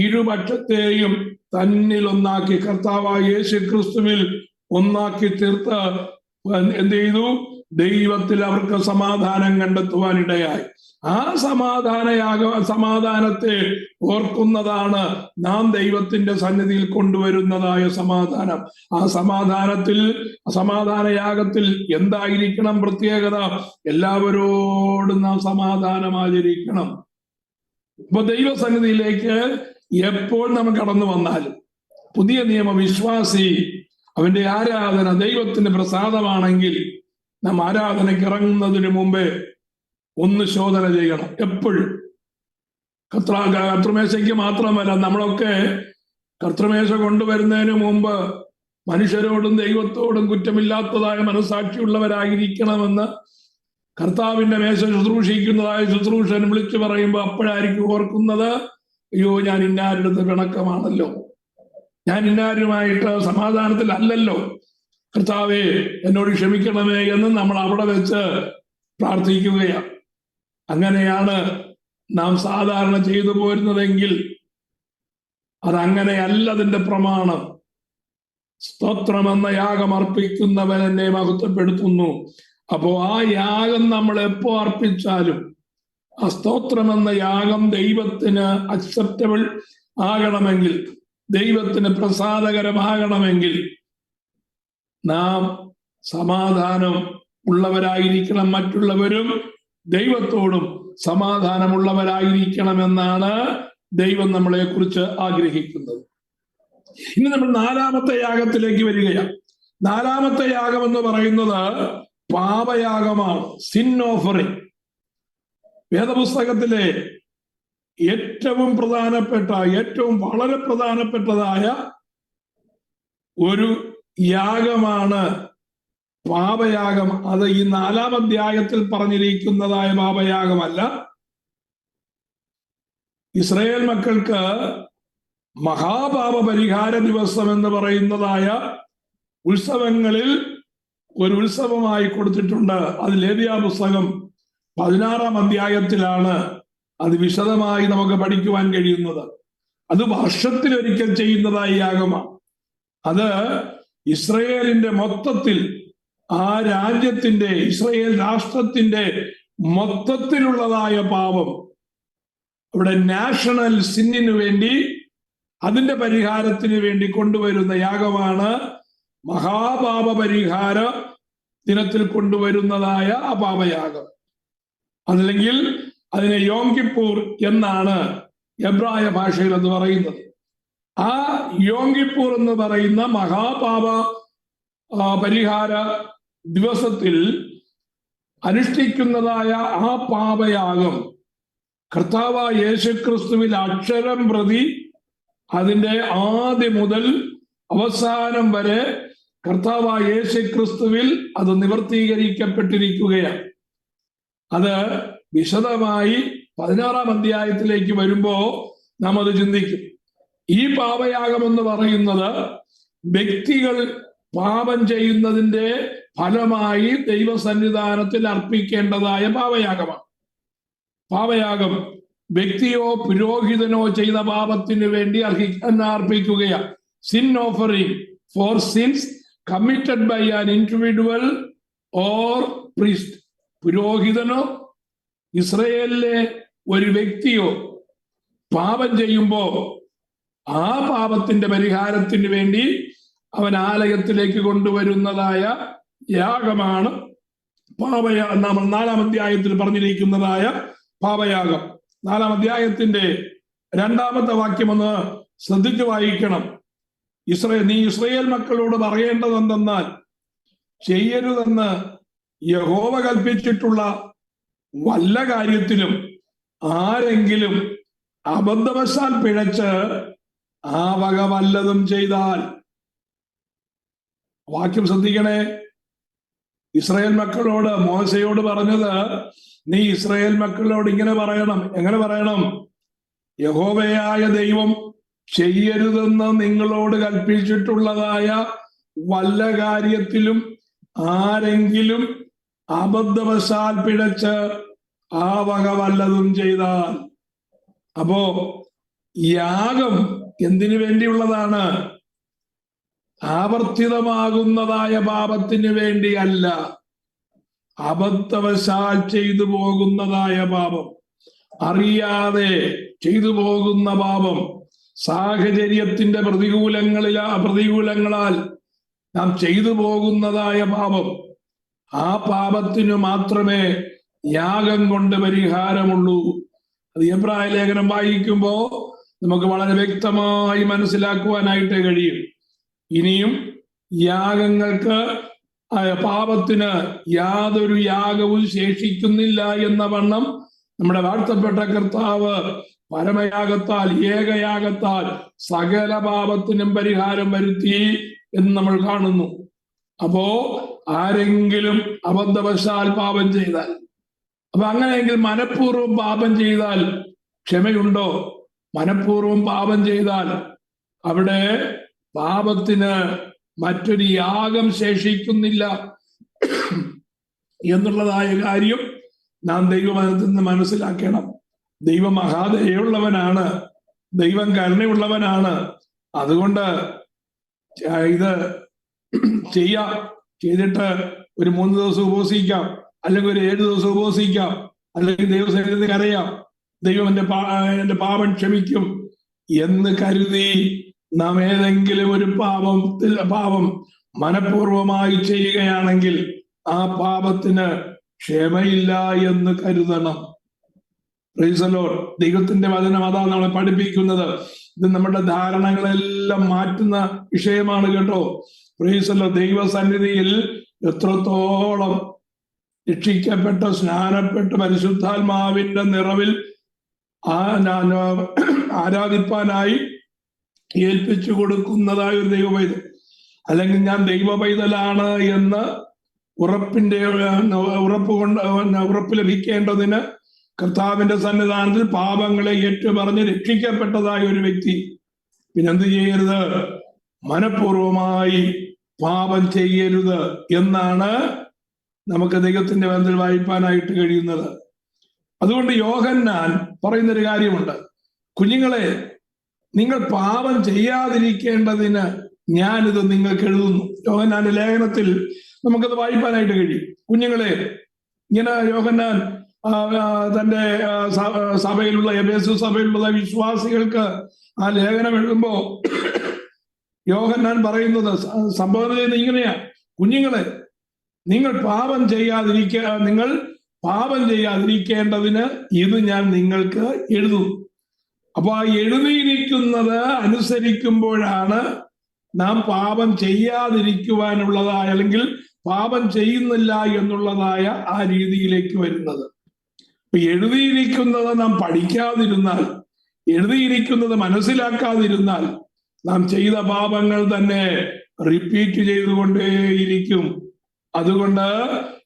ഇരുപക്ഷത്തെയും തന്നിൽ ഒന്നാക്കി കർത്താവായ യേശു ക്രിസ്തുവിൽ ഒന്നാക്കി തീർത്ത് എന്ത് ചെയ്തു? ദൈവത്തിൽ അവർക്ക് സമാധാനം കണ്ടെത്തുവാനിടയായി. ആ സമാധാനത്തെ ഓർക്കുന്നതാണ് നാം ദൈവത്തിന്റെ സന്നിധിയിൽ കൊണ്ടുവരുന്നതായ സമാധാനം. ആ സമാധാനയാഗത്തിൽ എന്തായിരിക്കണം പ്രത്യേകത? എല്ലാവരോടും നാം സമാധാനം ആചരിക്കണം. ഇപ്പൊ ദൈവസന്നിധിയിലേക്ക് എപ്പോൾ നാം കടന്നു വന്നാലും പുതിയ നിയമ വിശ്വാസി അവന്റെ ആരാധന ദൈവത്തിന് പ്രസാദമാണെങ്കിൽ നാം ആരാധനയ്ക്ക് ഇറങ്ങുന്നതിന് മുമ്പേ ഒന്ന് ശോധന ചെയ്യണം. എപ്പോഴും കർത്തൃമേശയ്ക്ക് മാത്രമല്ല, നമ്മളൊക്കെ കർത്തൃമേശ കൊണ്ടുവരുന്നതിന് മുമ്പ് മനുഷ്യരോടും ദൈവത്തോടും കുറ്റമില്ലാത്തതായ മനസാക്ഷിയുള്ളവരായിരിക്കണമെന്ന് കർത്താവിന്റെ മേശ ശുശ്രൂഷിക്കുന്നതായ ശുശ്രൂഷൻ വിളിച്ചു പറയുമ്പോൾ അപ്പോഴായിരിക്കും ഓർക്കുന്നത്, അയ്യോ ഞാൻ ഇന്നാരുടെ പിണക്കമാണല്ലോ, ഞാൻ ഇന്നാരുമായിട്ട് സമാധാനത്തിൽ അല്ലല്ലോ, കർത്താവേ എന്നോട് ക്ഷമിക്കണമേ എന്ന് നമ്മൾ അവിടെ വെച്ച് പ്രാർത്ഥിക്കുകയാണ്. അങ്ങനെയാണ് നാം സാധാരണ ചെയ്തു പോരുന്നതെങ്കിൽ അതങ്ങനെയല്ല. അതിന്റെ പ്രമാണം സ്തോത്രമെന്ന യാഗം അർപ്പിക്കുന്നവൻ എന്നെ മഹത്വപ്പെടുത്തുന്നു. അപ്പോ ആ യാഗം നമ്മൾ എപ്പോ അർപ്പിച്ചാലും ആ സ്തോത്രമെന്ന യാഗം ദൈവത്തിന് അക്സെപ്റ്റബിൾ ആകണമെങ്കിൽ, ദൈവത്തിന് പ്രസാദകരമാകണമെങ്കിൽ നാം സമാധാനം ഉള്ളവരായിരിക്കണം. മറ്റുള്ളവരും ദൈവത്തോടും സമാധാനമുള്ളവരായിരിക്കണമെന്നാണ് ദൈവം നമ്മളെ കുറിച്ച് ആഗ്രഹിക്കുന്നത്. ഇനി നമ്മൾ നാലാമത്തെ യാഗത്തിലേക്ക് വരികയാണ്. നാലാമത്തെ യാഗം എന്ന് പറയുന്നത് പാപയാഗമാണ്, സിൻ ഓഫറിംഗ്. വേദപുസ്തകത്തിലെ ഏറ്റവും വളരെ പ്രധാനപ്പെട്ടതായ ഒരു യാഗമാണ് പാപയാഗം. അത് ഈ 4-ാം അധ്യായത്തിൽ പറഞ്ഞിരിക്കുന്നതായ പാപയാഗമല്ല. ഇസ്രായേൽ മക്കൾക്ക് മഹാപാപ പരിഹാര ദിവസം എന്ന് പറയുന്നതായ ഉത്സവങ്ങളിൽ ഒരു ഉത്സവമായി കൊടുത്തിട്ടുണ്ട്. അത് ലേവ്യ പുസ്തകം 16-ാം അധ്യായത്തിലാണ് അത് വിശദമായി നമുക്ക് പഠിക്കുവാൻ കഴിയുന്നത്. അത് വർഷത്തിലൊരിക്കൽ ചെയ്യുന്നതായ യാഗമാണ്. അത് ഇസ്രയേലിന്റെ മൊത്തത്തിൽ, ആ രാജ്യത്തിന്റെ, ഇസ്രയേൽ രാഷ്ട്രത്തിന്റെ മൊത്തത്തിലുള്ളതായ പാപം, അവിടെ നാഷണൽ സിന്നിനു വേണ്ടി, അതിന്റെ പരിഹാരത്തിന് വേണ്ടി കൊണ്ടുവരുന്ന യാഗമാണ് മഹാപാപ പരിഹാര ദിനത്തിൽ കൊണ്ടുവരുന്നതായ ആ പാപയാഗം. അതല്ലെങ്കിൽ അതിനെ യോം കിപ്പൂർ എന്നാണ് എബ്രായ ഭാഷയിൽ എന്ന് പറയുന്നത്. ആ യോം കിപ്പൂർ എന്ന് പറയുന്ന മഹാപാപ പരിഹാര ദിവസത്തിൽ അനുഷ്ഠിക്കുന്നതായ ആ പാപയാഗം കർത്താവായ യേശുക്രിസ്തുവിൽ അക്ഷരം പ്രതി അതിന്റെ ആദ്യം മുതൽ അവസാനം വരെ കർത്താവായ യേശുക്രിസ്തുവിൽ അത് നിവർത്തീകരിക്കപ്പെട്ടിരിക്കുകയാണ്. അത് വിശദമായി 16-ാം അധ്യായത്തിലേക്ക് വരുമ്പോ നാം അത് ചിന്തിക്കും. ഈ പാപയാഗം എന്ന് പറയുന്നത് വ്യക്തികൾ പാപം ചെയ്യുന്നതിന്റെ ഫലമായി ദൈവസന്നിധാനത്തിൽ അർപ്പിക്കേണ്ടതായ പാപയാഗമാണ്. പാപയാഗം വ്യക്തിയോ പുരോഹിതനോ ചെയ്ത പാപത്തിന് വേണ്ടി അർപ്പിക്കുകയാണ്. Sin offering for sins committed by an individual or priest. പുരോഹിതനോ ഇസ്രയേലിലെ ഒരു വ്യക്തിയോ പാപം ചെയ്യുമ്പോ ആ പാപത്തിന്റെ പരിഹാരത്തിന് വേണ്ടി അവൻ ആലയത്തിലേക്ക് കൊണ്ടുവരുന്നതായ യാഗമാണ് നമ്മൾ 4-ാം അധ്യായത്തിൽ പറഞ്ഞിരിക്കുന്നതായ പാപയാഗം. 4-ാം അധ്യായത്തിന്റെ 2-ാമത്തെ വാക്യം ഒന്ന് ശ്രദ്ധിച്ചു വായിക്കണം. നീ ഇസ്രയേൽ മക്കളോട് പറയേണ്ടതെന്തെന്നാൽ, ചെയ്യരുതെന്ന് യഹോവ കൽപ്പിച്ചിട്ടുള്ള വല്ല കാര്യത്തിലും ആരെങ്കിലും അബദ്ധവശാൽ പിഴച്ച് ആ വക വല്ലതും ചെയ്താൽ. വാക്യം ശ്രദ്ധിക്കണേ. ഇസ്രായേൽ മക്കളോട് മോശയോട് പറഞ്ഞത്, നീ ഇസ്രായേൽ മക്കളോട് ഇങ്ങനെ പറയണം. എങ്ങനെ പറയണം? യഹോവയായ ദൈവം ചെയ്യരുതെന്ന് നിങ്ങളോട് കൽപ്പിച്ചിട്ടുള്ളതായ വല്ല കാര്യത്തിലും ആരെങ്കിലും അബദ്ധവശാൽ പിഴച്ച് ആ വക വല്ലതും ചെയ്താൽ. അപ്പോ യാഗം എന്തിനു വേണ്ടിയുള്ളതാണ്? ആവർത്തിതമാകുന്നതായ പാപത്തിന് വേണ്ടിയല്ല. അബദ്ധവശാൽ ചെയ്തു പോകുന്നതായ പാപം, അറിയാതെ ചെയ്തു പോകുന്ന പാപം, സാഹചര്യത്തിന്റെ പ്രതികൂലങ്ങളാൽ നാം ചെയ്തു പോകുന്നതായ പാപം, ആ പാപത്തിനു മാത്രമേ യാഗം കൊണ്ട് പരിഹാരമുള്ളൂ. അത് എബ്രായ ലേഖനം വായിക്കുമ്പോ നമുക്ക് വളരെ വ്യക്തമായി മനസ്സിലാക്കുവാനായിട്ട് കഴിയും. ഇനിയും യാഗങ്ങൾക്ക്, പാപത്തിന് യാതൊരു യാഗവും ശേഷിക്കുന്നില്ല എന്ന വണ്ണം നമ്മുടെ വാഴ്ത്തപ്പെട്ട കർത്താവ് പരമയാഗത്താൽ, ഏകയാഗത്താൽ സകല പാപത്തിനും പരിഹാരം വരുത്തി എന്ന് നമ്മൾ കാണുന്നു. അപ്പോ ആരെങ്കിലും അബദ്ധവശാൽ പാപം ചെയ്താൽ, അപ്പൊ അങ്ങനെയെങ്കിൽ മനഃപൂർവ്വം പാപം ചെയ്താൽ ക്ഷമയുണ്ടോ? മനഃപൂർവ്വം പാപം ചെയ്താൽ അവിടെ പാപത്തിന് മറ്റൊരു യാഗം ശേഷിക്കുന്നില്ല എന്നുള്ളതായ കാര്യം നാം ദൈവവചനത്തിൽ നിന്ന് മനസ്സിലാക്കണം. ദൈവം മഹാദയുള്ളവനാണ്, ദൈവം കരുണയുള്ളവനാണ്. അതുകൊണ്ട് ഇത് ചെയ്തിട്ട് ഒരു 3 ദിവസം ഉപവസിക്കാം, അല്ലെങ്കിൽ ഒരു 7 ദിവസം ഉപവസിക്കാം, അല്ലെങ്കിൽ ദൈവസന്നിധിയിൽ കരയാം, ദൈവം എന്റെ പാപം ക്ഷമിക്കും എന്ന് കരുതി നാം ഏതെങ്കിലും ഒരു പാപം മനഃപൂർവമായി ചെയ്യുകയാണെങ്കിൽ ആ പാപത്തിന് ക്ഷമയില്ല എന്ന് കരുതണം. Price the Lord. ദൈവത്തിന്റെ വചനം അതാണ് നമ്മളെ പഠിപ്പിക്കുന്നത്. ഇത് നമ്മുടെ ധാരണകളെല്ലാം മാറ്റുന്ന വിഷയമാണ് കേട്ടോ. Price the Lord. ദൈവസന്നിധിയിൽ എത്രത്തോളം രക്ഷിക്കപ്പെട്ട, സ്നാനപ്പെട്ട് പരിശുദ്ധാത്മാവിന്റെ നിറവിൽ ആരാധിപ്പാനായി ഏൽപ്പിച്ചു കൊടുക്കുന്നതായ ഒരു ദൈവ പൈതൽ, അല്ലെങ്കിൽ ഞാൻ ദൈവ പൈതലാണ് എന്ന് ഉറപ്പ് ലഭിക്കേണ്ടതിന് കർത്താവിന്റെ സന്നിധാനത്തിൽ പാപങ്ങളെ ഏറ്റുപറഞ്ഞ് രക്ഷിക്കപ്പെട്ടതായ ഒരു വ്യക്തി പിന്നെന്ത് ചെയ്യരുത്? മനഃപൂർവമായി പാപം ചെയ്യരുത് എന്നാണ് നമുക്ക് ദൈവത്തിന്റെ ബന്ധത്തിൽ വായിപ്പാനായിട്ട് കഴിയുന്നത്. അതുകൊണ്ട് യോഹന്നാൻ പറയുന്നൊരു കാര്യമുണ്ട്, കുഞ്ഞുങ്ങളെ, നിങ്ങൾ പാപം ചെയ്യാതിരിക്കേണ്ടതിന് ഞാനിത് നിങ്ങൾക്ക് എഴുതുന്നു. യോഹന്നാന്റെ ലേഖനത്തിൽ നമുക്കത് വായിപ്പാനായിട്ട് കഴിയും. കുഞ്ഞുങ്ങളെ, ഇങ്ങനെ യോഹന്നാൻ തന്റെ സഭയിലുള്ള, എഫേസു സഭയിലുള്ള വിശ്വാസികൾക്ക് ആ ലേഖനം എഴുതുമ്പോ യോഹന്നാൻ പറയുന്നത്, സംബോധന ചെയ്യുന്നത് ഇങ്ങനെയാ: കുഞ്ഞുങ്ങളെ, നിങ്ങൾ പാപം ചെയ്യാതിരിക്കേണ്ടതിന് ഇത് ഞാൻ നിങ്ങൾക്ക് എഴുതുന്നു. അപ്പൊ ആ എഴുതിയിരിക്കുന്നത് അനുസരിക്കുമ്പോഴാണ് നാം പാപം ചെയ്യാതിരിക്കുവാനുള്ളതായ, അല്ലെങ്കിൽ പാപം ചെയ്യുന്നില്ല എന്നുള്ളതായ ആ രീതിയിലേക്ക് വരുന്നത്. അപ്പൊ എഴുതിയിരിക്കുന്നത് നാം പഠിക്കാതിരുന്നാൽ, എഴുതിയിരിക്കുന്നത് മനസ്സിലാക്കാതിരുന്നാൽ നാം ചെയ്ത പാപങ്ങൾ തന്നെ റിപ്പീറ്റ് ചെയ്തുകൊണ്ടേയിരിക്കും. അതുകൊണ്ട്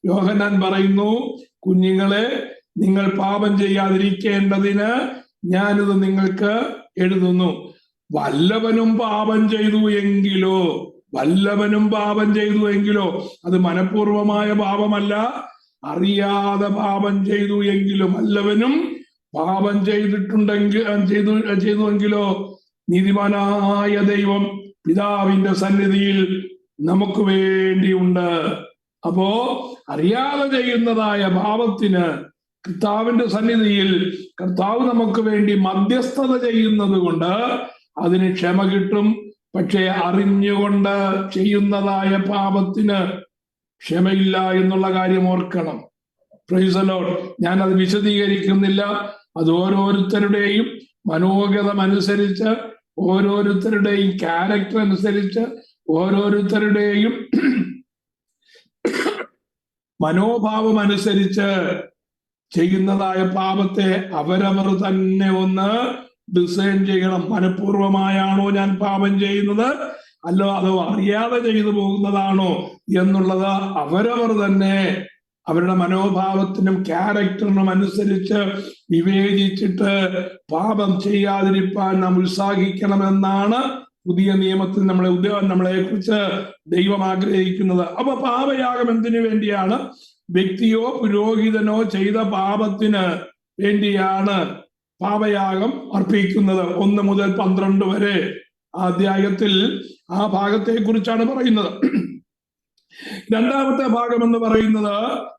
യോഹന്നാൻ പറയുന്നു, കുഞ്ഞുങ്ങളെ, നിങ്ങൾ പാപം ചെയ്യാതിരിക്കേണ്ടതിന് ഞാനിത് നിങ്ങൾക്ക് എഴുതുന്നു. വല്ലവനും പാപം ചെയ്തു എങ്കിലോ അത് മനഃപൂർവമായ പാപമല്ല, അറിയാതെ പാപം ചെയ്തു എങ്കിലും വല്ലവനും പാപം ചെയ്തുവെങ്കിലോ നീതിമാനായ ദൈവം പിതാവിന്റെ സന്നിധിയിൽ നമുക്ക് വേണ്ടിയുണ്ട്. അപ്പോ അറിയാതെ ചെയ്യുന്നതായ പാപത്തിന് കർത്താവിന്റെ സന്നിധിയിൽ കർത്താവ് നമുക്ക് വേണ്ടി മധ്യസ്ഥത ചെയ്യുന്നത് കൊണ്ട് അതിന് ക്ഷമ കിട്ടും. പക്ഷേ അറിഞ്ഞുകൊണ്ട് ചെയ്യുന്നതായ പാപത്തിന് ക്ഷമയില്ല എന്നുള്ള കാര്യം ഓർക്കണം. Price the Lord. ഞാൻ അത് വിശദീകരിക്കുന്നില്ല. അത് ഓരോരുത്തരുടെയും മനോഗതം അനുസരിച്ച്, ഓരോരുത്തരുടെയും ക്യാരക്ടർ അനുസരിച്ച്, ഓരോരുത്തരുടെയും മനോഭാവം അനുസരിച്ച് ചെയ്യുന്നതായ പാപത്തെ അവരവർ തന്നെ ഒന്ന് ഡിസൈൻ ചെയ്യണം. മനഃപൂർവമായാണോ ഞാൻ പാപം ചെയ്യുന്നത്, അല്ലോ അതോ അറിയാതെ ചെയ്തു പോകുന്നതാണോ എന്നുള്ളത് അവരവർ തന്നെ അവരുടെ മനോഭാവത്തിനും ക്യാരക്ടറിനും അനുസരിച്ച് വിവേചിച്ചിട്ട് പാപം ചെയ്യാതിരിക്കാൻ നാം ഉത്സാഹിക്കണമെന്നാണ് പുതിയ നിയമത്തിൽ നമ്മളെ കുറിച്ച് ദൈവം ആഗ്രഹിക്കുന്നത്. അപ്പൊ പാപയാഗം എന്തിനു വേണ്ടിയാണ്? വ്യക്തിയോ പുരോഹിതനോ ചെയ്ത പാപത്തിന് വേണ്ടിയാണ് പാപയാഗം അർപ്പിക്കുന്നത്. 1 മുതൽ 12 വരെ അധ്യായത്തിൽ ആ ഭാഗത്തെ കുറിച്ചാണ് പറയുന്നത്. രണ്ടാമത്തെ ഭാഗം എന്ന് പറയുന്നത്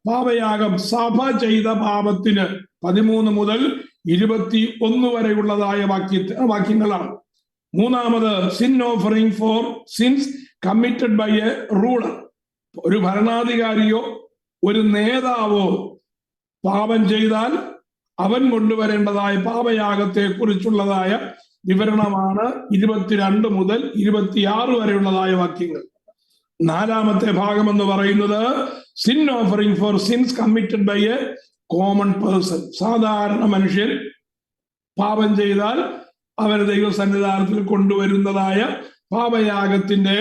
പാപയാഗം സഭ ചെയ്ത പാപത്തിന് 13 മുതൽ 21 വരെയുള്ളതായ വാക്യങ്ങളാണ്. മൂന്നാമത് sin offering for sins committed by a ruler. ഒരു ഭരണാധികാരിയോ ഒരു നേതാവോ പാപം ചെയ്താൽ അവൻ കൊണ്ടുവരേണ്ടതായ പാപയാഗത്തെ കുറിച്ചുള്ളതായ വിവരണമാണ് 22 മുതൽ 26 വരെയുള്ളതായ വാക്യങ്ങൾ. നാലാമത്തെ ഭാഗം എന്ന് പറയുന്നത് sin offering for sins committed by a common person. സാധാരണ മനുഷ്യൻ പാപം ചെയ്താൽ അവർ ദൈവസന്നിധാനത്തിൽ കൊണ്ടുവരുന്നതായ പാപയാഗത്തിന്റെ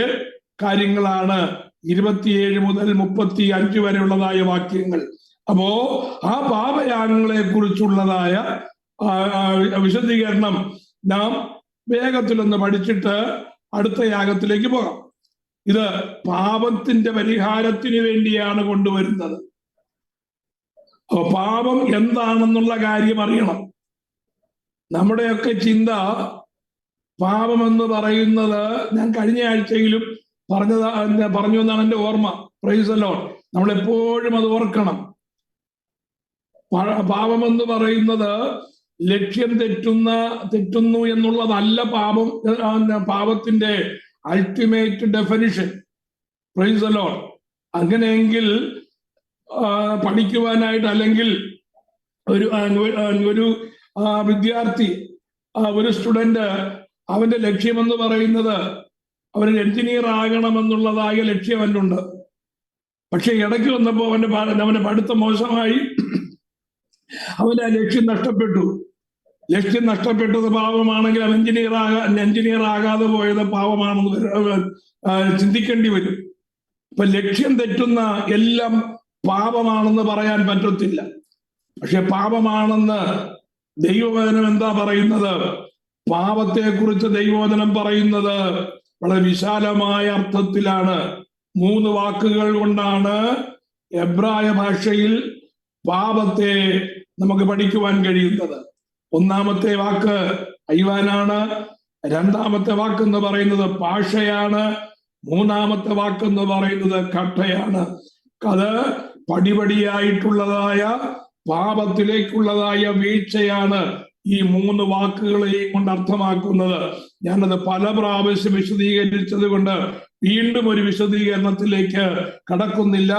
കാര്യങ്ങളാണ് 27 മുതൽ 35 വരെയുള്ളതായ വാക്യങ്ങൾ. അപ്പോ ആ പാപയാഗങ്ങളെ കുറിച്ചുള്ളതായ വിശദീകരണം നാം വേഗത്തിലൊന്ന് പഠിച്ചിട്ട് അടുത്ത യാഗത്തിലേക്ക് പോകാം. ഇത് പാപത്തിന്റെ പരിഹാരത്തിന് വേണ്ടിയാണ് കൊണ്ടുവരുന്നത്. അപ്പൊ പാപം എന്താണെന്നുള്ള കാര്യം അറിയണം. നമ്മുടെയൊക്കെ ചിന്ത പാപമെന്ന് പറയുന്നത്, ഞാൻ കഴിഞ്ഞ ആഴ്ചയിലും പറഞ്ഞു എന്നാണ് എൻ്റെ ഓർമ്മ. Price the Lord. നമ്മളെപ്പോഴും അത് ഓർക്കണം. പാപമെന്ന് പറയുന്നത് ലക്ഷ്യം തെറ്റുന്നു എന്നുള്ളതല്ല പാപത്തിന്റെ ultimate definition. Price the Lord. അങ്ങനെയെങ്കിൽ പഠിക്കുവാനായിട്ട്, അല്ലെങ്കിൽ ഒരു വിദ്യാർത്ഥി, ഒരു സ്റ്റുഡന്റ്, അവന്റെ ലക്ഷ്യമെന്ന് പറയുന്നത് അവന് എഞ്ചിനീയർ ആകണമെന്നുള്ളതായ ലക്ഷ്യം അവനുണ്ട്. പക്ഷെ ഇടയ്ക്ക് വന്നപ്പോ അവന്റെ പഠിത്തം മോശമായി, അവന്റെ ലക്ഷ്യം നഷ്ടപ്പെട്ടു. ലക്ഷ്യം നഷ്ടപ്പെട്ടത് പാപമാണെങ്കിൽ അവൻ എഞ്ചിനീയർ ആകാതെ പോയത് പാപമാണെന്ന് ചിന്തിക്കേണ്ടി വരും. ഇപ്പൊ ലക്ഷ്യം തെറ്റുന്ന എല്ലാം പാപമാണെന്ന് പറയാൻ പറ്റത്തില്ല. പക്ഷെ പാപമാണെന്ന് ദൈവവചനം എന്താ പറയുന്നത്? പാപത്തെ കുറിച്ച് ദൈവവചനം പറയുന്നത് വളരെ വിശാലമായ അർത്ഥത്തിലാണ്. 3 വാക്കുകൾ കൊണ്ടാണ് എബ്രായ ഭാഷയിൽ പാപത്തെ നമുക്ക് പഠിക്കുവാൻ കഴിയുന്നത്. ഒന്നാമത്തെ വാക്ക് ഐവാനാണ്. രണ്ടാമത്തെ വാക്കെന്ന് പറയുന്നത് പാഷയാണ്. മൂന്നാമത്തെ വാക്കെന്ന് പറയുന്നത് കട്ടയാണ്. അത് പടിപടിയായിട്ടുള്ളതായ പാപത്തിലേക്കുള്ളതായ വീഴ്ചയാണ് ഈ 3 വാക്കുകളെയും കൊണ്ട് അർത്ഥമാക്കുന്നത്. ഞാനത് പല പ്രാവശ്യം വിശദീകരിച്ചത് കൊണ്ട് വീണ്ടും ഒരു വിശദീകരണത്തിലേക്ക് കടക്കുന്നില്ല.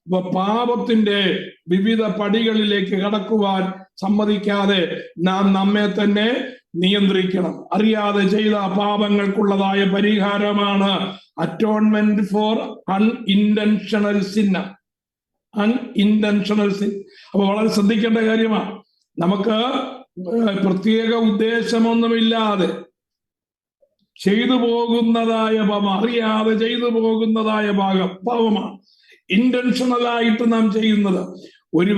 അപ്പൊ പാപത്തിന്റെ വിവിധ പടികളിലേക്ക് കടക്കുവാൻ സമ്മതിക്കാതെ നാം നമ്മെ തന്നെ നിയന്ത്രിക്കണം. അറിയാതെ ചെയ്ത പാപങ്ങൾക്കുള്ളതായ പരിഹാരമാണ് അറ്റോൺമെന്റ് ഫോർ അൺഇന്റൻഷണൽ സിൻ. അൺഇന്റൻഷണൽ സിൻ. അപ്പൊ വളരെ ശ്രദ്ധിക്കേണ്ട കാര്യമാണ്. നമുക്ക് പ്രത്യേക ഉദ്ദേശമൊന്നുമില്ലാതെ ചെയ്തു പോകുന്നതായ പാപം, അറിയാതെ ചെയ്തു പോകുന്നതായ പാപമാണ്. ഇന്റൻഷണലായിട്ട് നാം ചെയ്യുന്നത്. ഒരു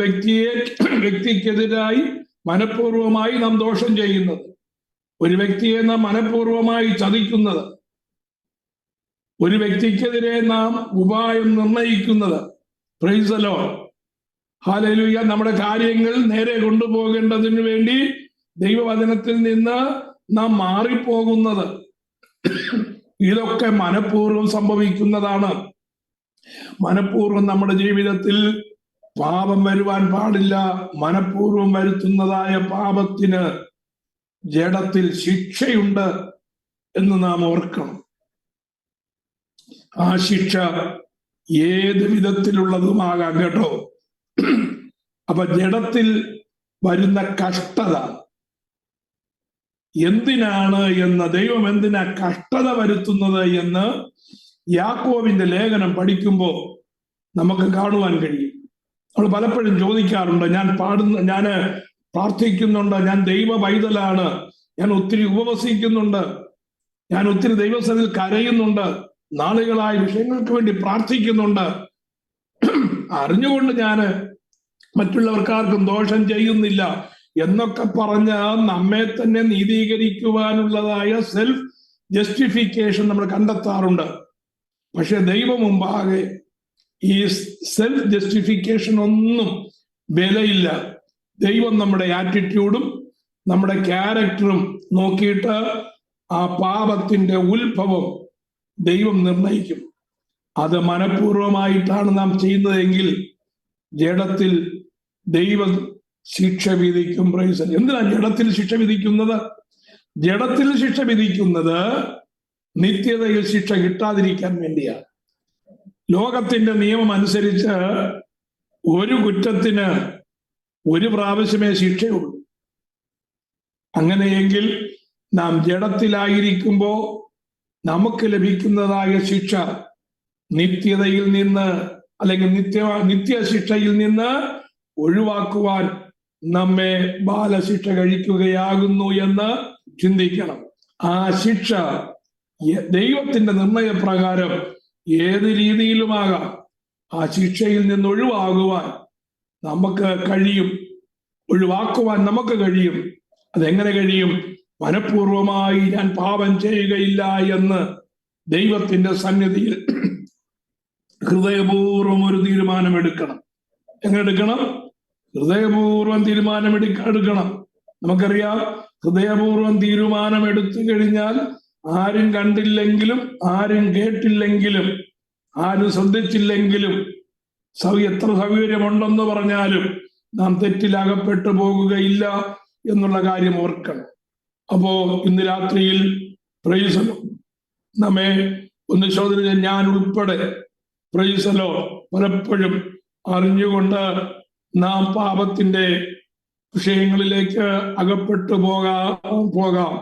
വ്യക്തിക്കെതിരായി മനഃപൂർവമായി നാം ദോഷം ചെയ്യുന്നത്, ഒരു വ്യക്തിയെ നാം മനഃപൂർവമായി ചതിക്കുന്നത്, ഒരു വ്യക്തിക്കെതിരെ നാം ഉപായം നിർണയിക്കുന്നത്. Price the Lord, hallelujah. നമ്മുടെ കാര്യങ്ങൾ നേരെ കൊണ്ടുപോകേണ്ടതിന് വേണ്ടി ദൈവവചനത്തിൽ നിന്ന് നാം മാറിപ്പോകുന്നത്, ഇതൊക്കെ മനഃപൂർവ്വം സംഭവിക്കുന്നതാണ്. മനഃപൂർവ്വം നമ്മുടെ ജീവിതത്തിൽ പാപം വരുവാൻ പാടില്ല. മനഃപൂർവ്വം വരുത്തുന്നതായ പാപത്തിന് ജഡത്തിൽ ശിക്ഷയുണ്ട് എന്ന് നാം ഓർക്കണം. ആ ശിക്ഷ ഏത് വിധത്തിലുള്ളതുമാകാം കേട്ടോ. അപ്പൊ ജഡത്തിൽ വരുന്ന കഷ്ടത എന്തിനാണ് എന്ന്, ദൈവം എന്തിനാ കഷ്ടത വരുത്തുന്നത് എന്ന് യാക്കോബിന്റെ ലേഖനം പഠിക്കുമ്പോൾ നമുക്ക് കാണുവാൻ കഴിയും. നമ്മൾ പലപ്പോഴും ചോദിക്കാറുണ്ട്, ഞാൻ പ്രാർത്ഥിക്കുന്നുണ്ട്, ഞാൻ ദൈവ പൈതലാണ്, ഞാൻ ഒത്തിരി ഉപവസിക്കുന്നുണ്ട്, ഞാൻ ഒത്തിരി ദൈവസന്നിധിയിൽ കരയുന്നുണ്ട്, നാളുകളായി വിഷയങ്ങൾക്ക് വേണ്ടി പ്രാർത്ഥിക്കുന്നുണ്ട്, അറിഞ്ഞുകൊണ്ട് ഞാൻ മറ്റുള്ളവർക്കാർക്കും ദോഷം ചെയ്യുന്നില്ല എന്നൊക്കെ പറഞ്ഞ് നമ്മെ തന്നെ നീതീകരിക്കുവാനുള്ളതായ സെൽഫ് ജസ്റ്റിഫിക്കേഷൻ നമ്മൾ കണ്ടെത്താറുണ്ട്. പക്ഷെ ദൈവം മുമ്പാകെ ഈ സെൽഫ് ജസ്റ്റിഫിക്കേഷൻ ഒന്നും വിലയില്ല. ദൈവം നമ്മുടെ ആറ്റിറ്റ്യൂഡും നമ്മുടെ ക്യാരക്ടറും നോക്കിയിട്ട് ആ പാപത്തിന്റെ ഉത്ഭവം ദൈവം നിർണയിക്കും. അത് മനഃപൂർവമായിട്ടാണ് നാം ചെയ്യുന്നതെങ്കിൽ ജഡത്തിൽ ദൈവം ശിക്ഷ വിധിക്കും. പ്രൈസ്. എന്തിനാ ജഡത്തിൽ ശിക്ഷ വിധിക്കുന്നത്? ജഡത്തിൽ ശിക്ഷ വിധിക്കുന്നത് നിത്യതയിൽ ശിക്ഷ കിട്ടാതിരിക്കാൻ വേണ്ടിയാണ്. ലോകത്തിന്റെ നിയമം അനുസരിച്ച് ഒരു കുറ്റത്തിന് ഒരു പ്രാവശ്യമേ ശിക്ഷയുള്ളൂ. അങ്ങനെയെങ്കിൽ നാം ജഡത്തിലായിരിക്കുമ്പോ നമുക്ക് ലഭിക്കുന്നതായ ശിക്ഷ നിത്യതയിൽ നിന്ന് അല്ലെങ്കിൽ നിത്യശിക്ഷയിൽ നിന്ന് ഒഴിവാക്കുവാൻ നമ്മെ ബാലശിക്ഷ കഴിക്കുകയാകുന്നു എന്ന് ചിന്തിക്കണം. ആ ശിക്ഷ ദൈവത്തിന്റെ നിർണയപ്രകാരം ഏത് രീതിയിലുമാകാം. ആ ശിക്ഷയിൽ നിന്ന് ഒഴിവാകുവാൻ നമുക്ക് കഴിയും, ഒഴിവാക്കുവാൻ നമുക്ക് കഴിയും. അതെങ്ങനെ കഴിയും? മനഃപൂർവമായി ഞാൻ പാപം ചെയ്യുകയില്ല എന്ന് ദൈവത്തിന്റെ സന്നിധിയിൽ ഹൃദയപൂർവ്വം ഒരു തീരുമാനമെടുക്കണം. എങ്ങനെ എടുക്കണം? ഹൃദയപൂർവ്വം തീരുമാനമെടുക്കണം. നമുക്കറിയാം, ഹൃദയപൂർവ്വം തീരുമാനമെടുത്തു കഴിഞ്ഞാൽ ആരും കണ്ടില്ലെങ്കിലും ആരും കേട്ടില്ലെങ്കിലും ആരും ശ്രദ്ധിച്ചില്ലെങ്കിലും എത്ര സൗകര്യമുണ്ടെന്ന് പറഞ്ഞാലും നാം തെറ്റിലകപ്പെട്ടു പോകുകയില്ല എന്നുള്ള കാര്യം ഓർക്കണം. അപ്പോ ഇന്ന് രാത്രിയിൽ പ്രൈസലോ നമ്മെ ഒന്ന് ചോദ്യം, ഞാൻ ഉൾപ്പെടെ പ്രൈസലോ പലപ്പോഴും അറിഞ്ഞുകൊണ്ട് നാം പാപത്തിന്റെ വിഷയങ്ങളിലേക്ക് അകപ്പെട്ടു പോകാം.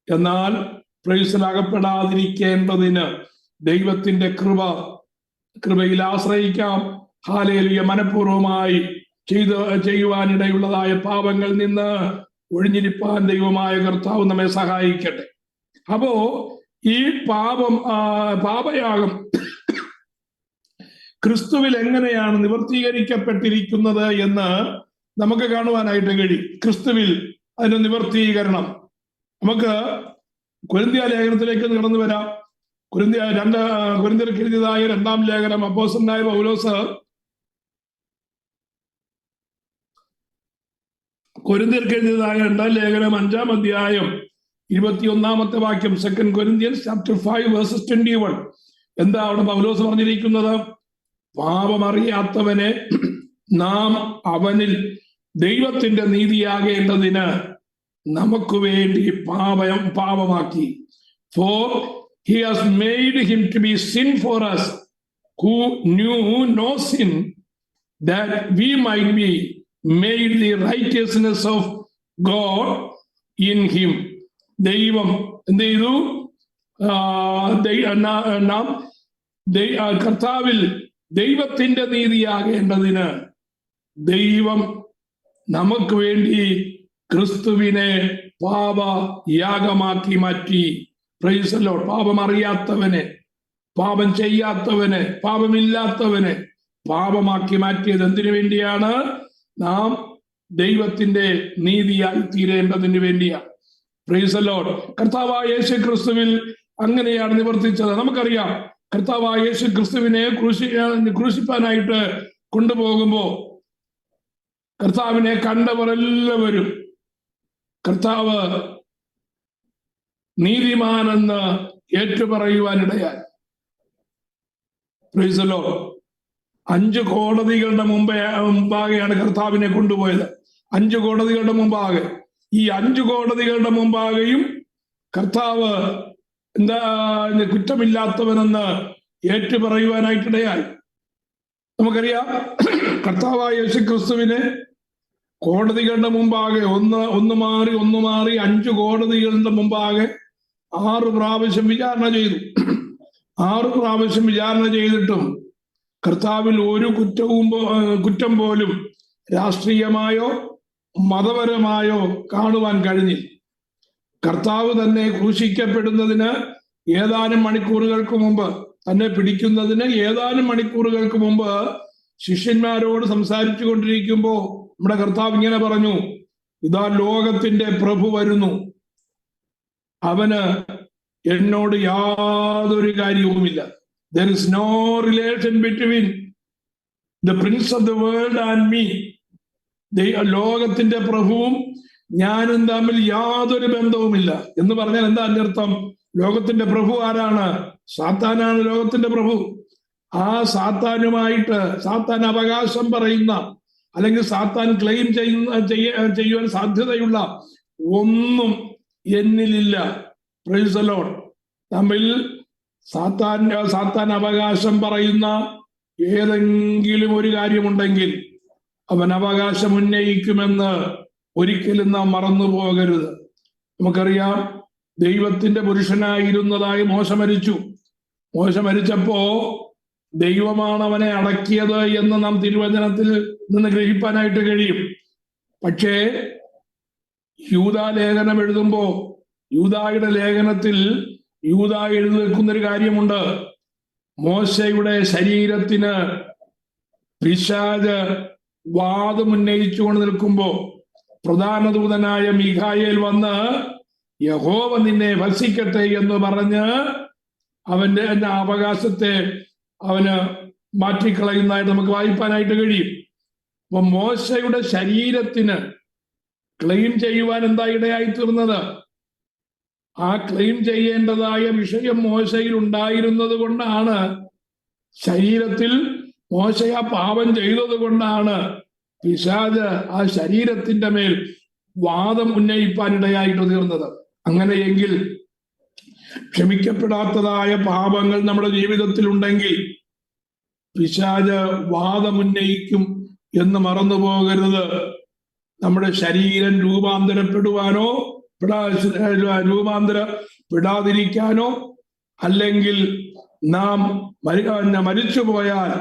എന്നാൽ പ്രൈസൽ അകപ്പെടാതിരിക്കേണ്ടതിന് ദൈവത്തിന്റെ കൃപയിൽ ആശ്രയിക്കാം. ഹല്ലേലൂയ. മനഃപൂർവമായി ചെയ്യുവാനിടയുള്ളതായ പാപങ്ങളിൽ നിന്ന് ഒഴിഞ്ഞിരിപ്പാൻ ദൈവമായ കർത്താവ് നമ്മെ സഹായിക്കട്ടെ. അപ്പോ ഈ പാപയാഗം ക്രിസ്തുവിൽ എങ്ങനെയാണ് നിവർത്തീകരിക്കപ്പെട്ടിരിക്കുന്നത് എന്ന് നമുക്ക് കാണുവാനായിട്ട് കഴിയും. ക്രിസ്തുവിൽ അതിന്റെ നിവർത്തീകരണം നമുക്ക് കൊരിന്ത്യ ലേഖനത്തിലേക്ക് കടന്നു വരാം. കൊരിന്ത്യർക്ക് എഴുതിയതായ 2-ാം ലേഖനം അപ്പോസ്തലനായ പൗലോസ് കൊരിന്ത്യർക്ക് എഴുതിയതായ 2-ാം ലേഖനം 5-ാം അധ്യായം 21-ാമത്തെ വാക്യം, 2 Corinthians chapter 5 verses 21. എന്താ അവിടെ പൗലോസ് പറഞ്ഞിരിക്കുന്നത്? പാപമറിയാത്തവനെ നാം അവനിൽ ദൈവത്തിന്റെ നീതിയാകേണ്ടതിന് നമുക്ക് വേണ്ടി പാപമാക്കി. For he has made him to be sin for us who knew no sin, that we might be made the righteousness of God in him. ദൈവം എന്ത് ചെയ്തു? നാം കർത്താവിൽ ദൈവത്തിന്റെ നീതിയാകേണ്ടതിന് ദൈവം നമുക്ക് വേണ്ടി ക്രിസ്തുവിനെ പാപ യാഗമാക്കി മാറ്റി. Price the Lord. പാപം അറിയാത്തവനെ, പാപം ചെയ്യാത്തവനെ, പാപമില്ലാത്തവനെ പാപമാക്കി മാറ്റിയത് എന്തിനു വേണ്ടിയാണ്? നാം ദൈവത്തിന്റെ നീതിയായി തീരേണ്ടതിന് വേണ്ടിയാണ്. Price the Lord. കർത്താവായ യേശു ക്രിസ്തുവിൽ അങ്ങനെയാണ് നിവർത്തിച്ചത്. നമുക്കറിയാം, കർത്താവായ യേശു ക്രിസ്തുവിനെ ക്രൂശിപ്പാനായിട്ട് കൊണ്ടുപോകുമ്പോ കർത്താവിനെ കണ്ടവരെല്ലാവരും കർത്താവ് നീതിമാനെന്ന് ഏറ്റുപറയുവാനിടയായി. Praise the Lord. 5 കോടതികളുടെ മുമ്പാകെയാണ് കർത്താവിനെ കൊണ്ടുപോയത്. 5 കോടതികളുടെ മുമ്പാകെ. ഈ 5 കോടതികളുടെ മുമ്പാകെയും കർത്താവ് കുറ്റമില്ലാത്തവനെന്ന് ഏറ്റുപറയുവാനായിട്ടിടയായി. നമുക്കറിയാം, കർത്താവായ യേശു ക്രിസ്തുവിനെ കോടതികളുടെ മുമ്പാകെ ഒന്ന് മാറി 5 കോടതികളുടെ മുമ്പാകെ 6 പ്രാവശ്യം വിചാരണ ചെയ്തു. 6 പ്രാവശ്യം വിചാരണ ചെയ്തിട്ടും കർത്താവിൽ ഒരു കുറ്റം പോലും രാഷ്ട്രീയമായോ മതപരമായോ കാണുവാൻ കഴിഞ്ഞില്ല. കർത്താവ് തന്നെ ക്രൂശിക്കപ്പെടുന്നതിന് ഏതാനും മണിക്കൂറുകൾക്ക് മുമ്പ്, തന്നെ പിടിക്കുന്നതിന് ഏതാനും മണിക്കൂറുകൾക്ക് മുമ്പ് ശിഷ്യന്മാരോട് സംസാരിച്ചു കൊണ്ടിരിക്കുമ്പോ നമ്മുടെ കർത്താവ് ഇങ്ങനെ പറഞ്ഞു, ഇതാ ലോകത്തിന്റെ പ്രഭു വരുന്നു, അവന് എന്നോട് യാതൊരു കാര്യവുമില്ല. There is no relation between the prince of the world and me. ലോകത്തിന്റെ പ്രഭുവും ഞാനും തമ്മിൽ യാതൊരു ബന്ധവുമില്ല എന്ന് പറഞ്ഞാൽ എന്താ അതിന്റെ അർത്ഥം? ലോകത്തിന്റെ പ്രഭു ആരാണ്? സാത്താനാണ് ലോകത്തിന്റെ പ്രഭു. ആ സാത്താനുമായിട്ട് സാത്താൻ അവകാശം പറയുന്ന, അല്ലെങ്കിൽ സാത്താൻ ക്ലെയിം ചെയ്യുവാൻ സാധ്യതയുള്ള ഒന്നും എന്നിലില്ല. Price the Lord. തമ്മിൽ സാത്താൻ അവകാശം പറയുന്ന ഏതെങ്കിലും ഒരു കാര്യമുണ്ടെങ്കിൽ അവൻ അവകാശം ഉന്നയിക്കുമെന്ന് ഒരിക്കലും നാം മറന്നു പോകരുത്. നമുക്കറിയാം, ദൈവത്തിന്റെ പുരുഷനായിരുന്നതായി മോശ മരിച്ചു. മോശ മരിച്ചപ്പോ ദൈവമാണ് അവനെ അടക്കിയത് എന്ന് നാം തിരുവചനത്തിൽ നിന്ന് ഗ്രഹിപ്പാനായിട്ട് കഴിയും. പക്ഷേ യൂദാ ലേഖനം എഴുതുമ്പോ, യൂദായുടെ ലേഖനത്തിൽ യൂദാ എഴുതി വെക്കുന്നൊരു കാര്യമുണ്ട്. മോശയുടെ ശരീരത്തിന് പിശാച് വാദമുന്നയിച്ചുകൊണ്ട് നിൽക്കുമ്പോ പ്രധാന ദൂതനായ മീഖായേൽ വന്ന് യഹോവ നിന്നെ ഭക്ഷിക്കട്ടെ എന്ന് പറഞ്ഞ് അവന്റെ അവകാശത്തെ അവന് മാറ്റിക്കളയുന്നതായിട്ട് നമുക്ക് വായിപ്പാനായിട്ട് കഴിയും. അപ്പൊ മോശയുടെ ശരീരത്തിന് ക്ലെയിം ചെയ്യുവാൻ എന്താ ഇടയായി തീർന്നത്? ആ ക്ലെയിം ചെയ്യേണ്ടതായ വിഷയം മോശയിൽ ഉണ്ടായിരുന്നത് കൊണ്ടാണ്, ശരീരത്തിൽ മോശ ആ പാപം ചെയ്തത് കൊണ്ടാണ് പിശാച് ആ ശരീരത്തിന്റെ മേൽ വാദം ഉന്നയിപ്പാനിടയായിട്ട് തീർന്നത്. അങ്ങനെയെങ്കിൽ ക്ഷമിക്കപ്പെടാത്തതായ പാപങ്ങൾ നമ്മുടെ ജീവിതത്തിൽ ഉണ്ടെങ്കിൽ പിശാച് വാദമുന്നയിക്കും എന്ന് മറന്നു പോകരുത്. നമ്മുടെ ശരീരം രൂപാന്തരപ്പെടാതിരിക്കാനോ അല്ലെങ്കിൽ നാം മരിച്ചുപോയാൽ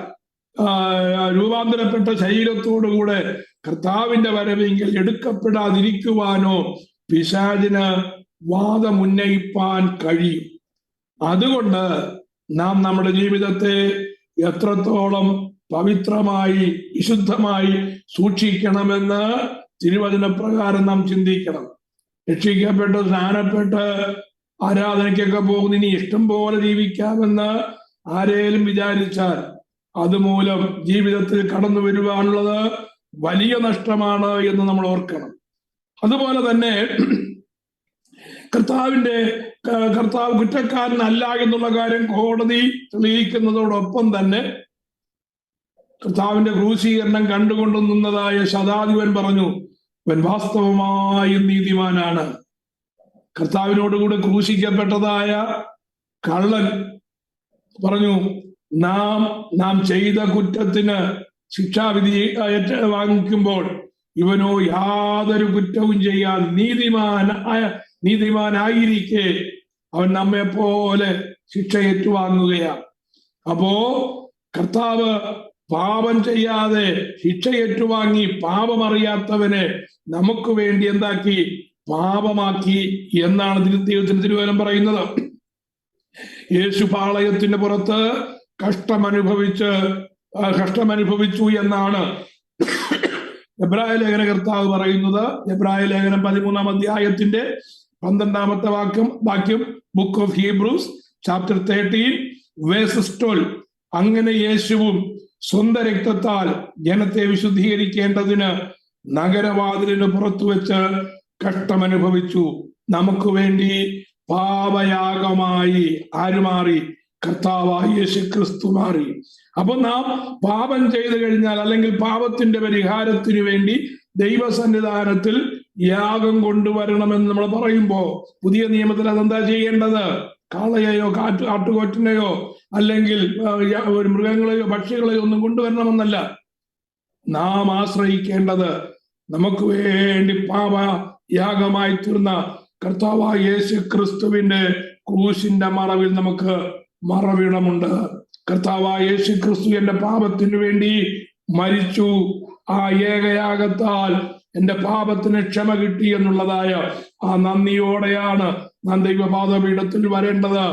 രൂപാന്തരപ്പെട്ട ശരീരത്തോടുകൂടെ കർത്താവിന്റെ വരവെങ്കിൽ എടുക്കപ്പെടാതിരിക്കുവാനോ പിശാചിന് വാദമുന്നയിപ്പാൻ കഴിയും. അതുകൊണ്ട് നാം നമ്മുടെ ജീവിതത്തെ എത്രത്തോളം പവിത്രമായി വിശുദ്ധമായി സൂക്ഷിക്കണമെന്ന് തിരുവചനപ്രകാരം നാം ചിന്തിക്കണം. രക്ഷിക്കപ്പെട്ട് സ്നാനപ്പെട്ട് ആരാധനയ്ക്കൊക്കെ പോകുന്ന ഇനി ഇഷ്ടം പോലെ ജീവിക്കാമെന്ന് ആരേലും വിചാരിച്ചാൽ അതുമൂലം ജീവിതത്തിൽ കടന്നു വരുവാനുള്ളത് വലിയ നഷ്ടമാണ് എന്ന് നമ്മൾ ഓർക്കണം. അതുപോലെ തന്നെ കർത്താവ് കുറ്റക്കാരനല്ല എന്നുള്ള കാര്യം കോടതി തെളിയിക്കുന്നതോടൊപ്പം തന്നെ കർത്താവിന്റെ ക്രൂശീകരണം കണ്ടുകൊണ്ടു നിന്നതായ ശതാധിപൻ പറഞ്ഞു, അവൻ വാസ്തവമായും നീതിമാനാണ്. കർത്താവിനോടുകൂടെ ക്രൂശിക്കപ്പെട്ടതായ കള്ളൻ പറഞ്ഞു, നാം ചെയ്ത കുറ്റത്തിന് ശിക്ഷാവിധി വാങ്ങിക്കുമ്പോൾ ഇവനോ യാതൊരു കുറ്റവും ചെയ്യാൻ നീതിമാനായിരിക്കെ അവൻ നമ്മെ പോലെ ശിക്ഷ ഏറ്റുവാങ്ങുകയാണ്. അപ്പോ കർത്താവ് പാപം ചെയ്യാതെ ശിക്ഷ ഏറ്റുവാങ്ങി പാപമറിയാത്തവനെ നമുക്ക് വേണ്ടി എന്താക്കി? പാപമാക്കി എന്നാണ് ദൈവത്തിന്റെ തിരുവചനം പറയുന്നത്. യേശു പാളയത്തിന്റെ പുറത്ത് കഷ്ടമനുഭവിച്ചു എന്നാണ് എബ്രായ ലേഖന കർത്താവ് പറയുന്നത്. എബ്രായ ലേഖനം 13-ാം അധ്യായത്തിന്റെ 12-ാമത്തെ വാക്യം book of Hebrews chapter 13 versus 12. അങ്ങനെ യേശുവും സ്വന്തം രക്തത്താൽ ജനത്തെ വിശുദ്ധീകരിക്കേണ്ടതിന് നഗരവാതിലിന് പുറത്തു വെച്ച് കഷ്ടമനുഭവിച്ചു. നമുക്ക് വേണ്ടി പാപയാഗമായി ആര് മാറി? കർത്താവായ യേശു ക്രിസ്തു മാറി. അപ്പൊ നാം പാപം ചെയ്തു കഴിഞ്ഞാൽ, അല്ലെങ്കിൽ പാപത്തിന്റെ പരിഹാരത്തിന് വേണ്ടി ദൈവസന്നിധാനത്തിൽ യാഗം കൊണ്ടുവരണമെന്ന് നമ്മൾ പറയുമ്പോ പുതിയ നിയമത്തിൽ അതെന്താ ചെയ്യേണ്ടത്? കാളയെയോ ആട്ടുകൊറ്റനെയോ അല്ലെങ്കിൽ ഒരു മൃഗങ്ങളെയോ പക്ഷികളെയോ ഒന്നും കൊണ്ടുവരണമെന്നല്ല. നാം ആശ്രയിക്കേണ്ടത് നമുക്ക് വേണ്ടി പാപയാഗമായി തീർന്ന കർത്താവായ യേശു ക്രിസ്തുവിന്റെ ക്രൂശിന്റെ മറവിൽ നമുക്ക് മറവിടമുണ്ട്. കർത്താവായ യേശു ക്രിസ്തു എന്റെ പാപത്തിനു വേണ്ടി മരിച്ചു. ആ ഏകയാഗത്താൽ എന്റെ പാപത്തിന് ക്ഷമ കിട്ടി എന്നുള്ളതായ ആ നന്ദിയോടെയാണ് നാം ദൈവപാദപീഠത്തിൽ വരേണ്ടത്.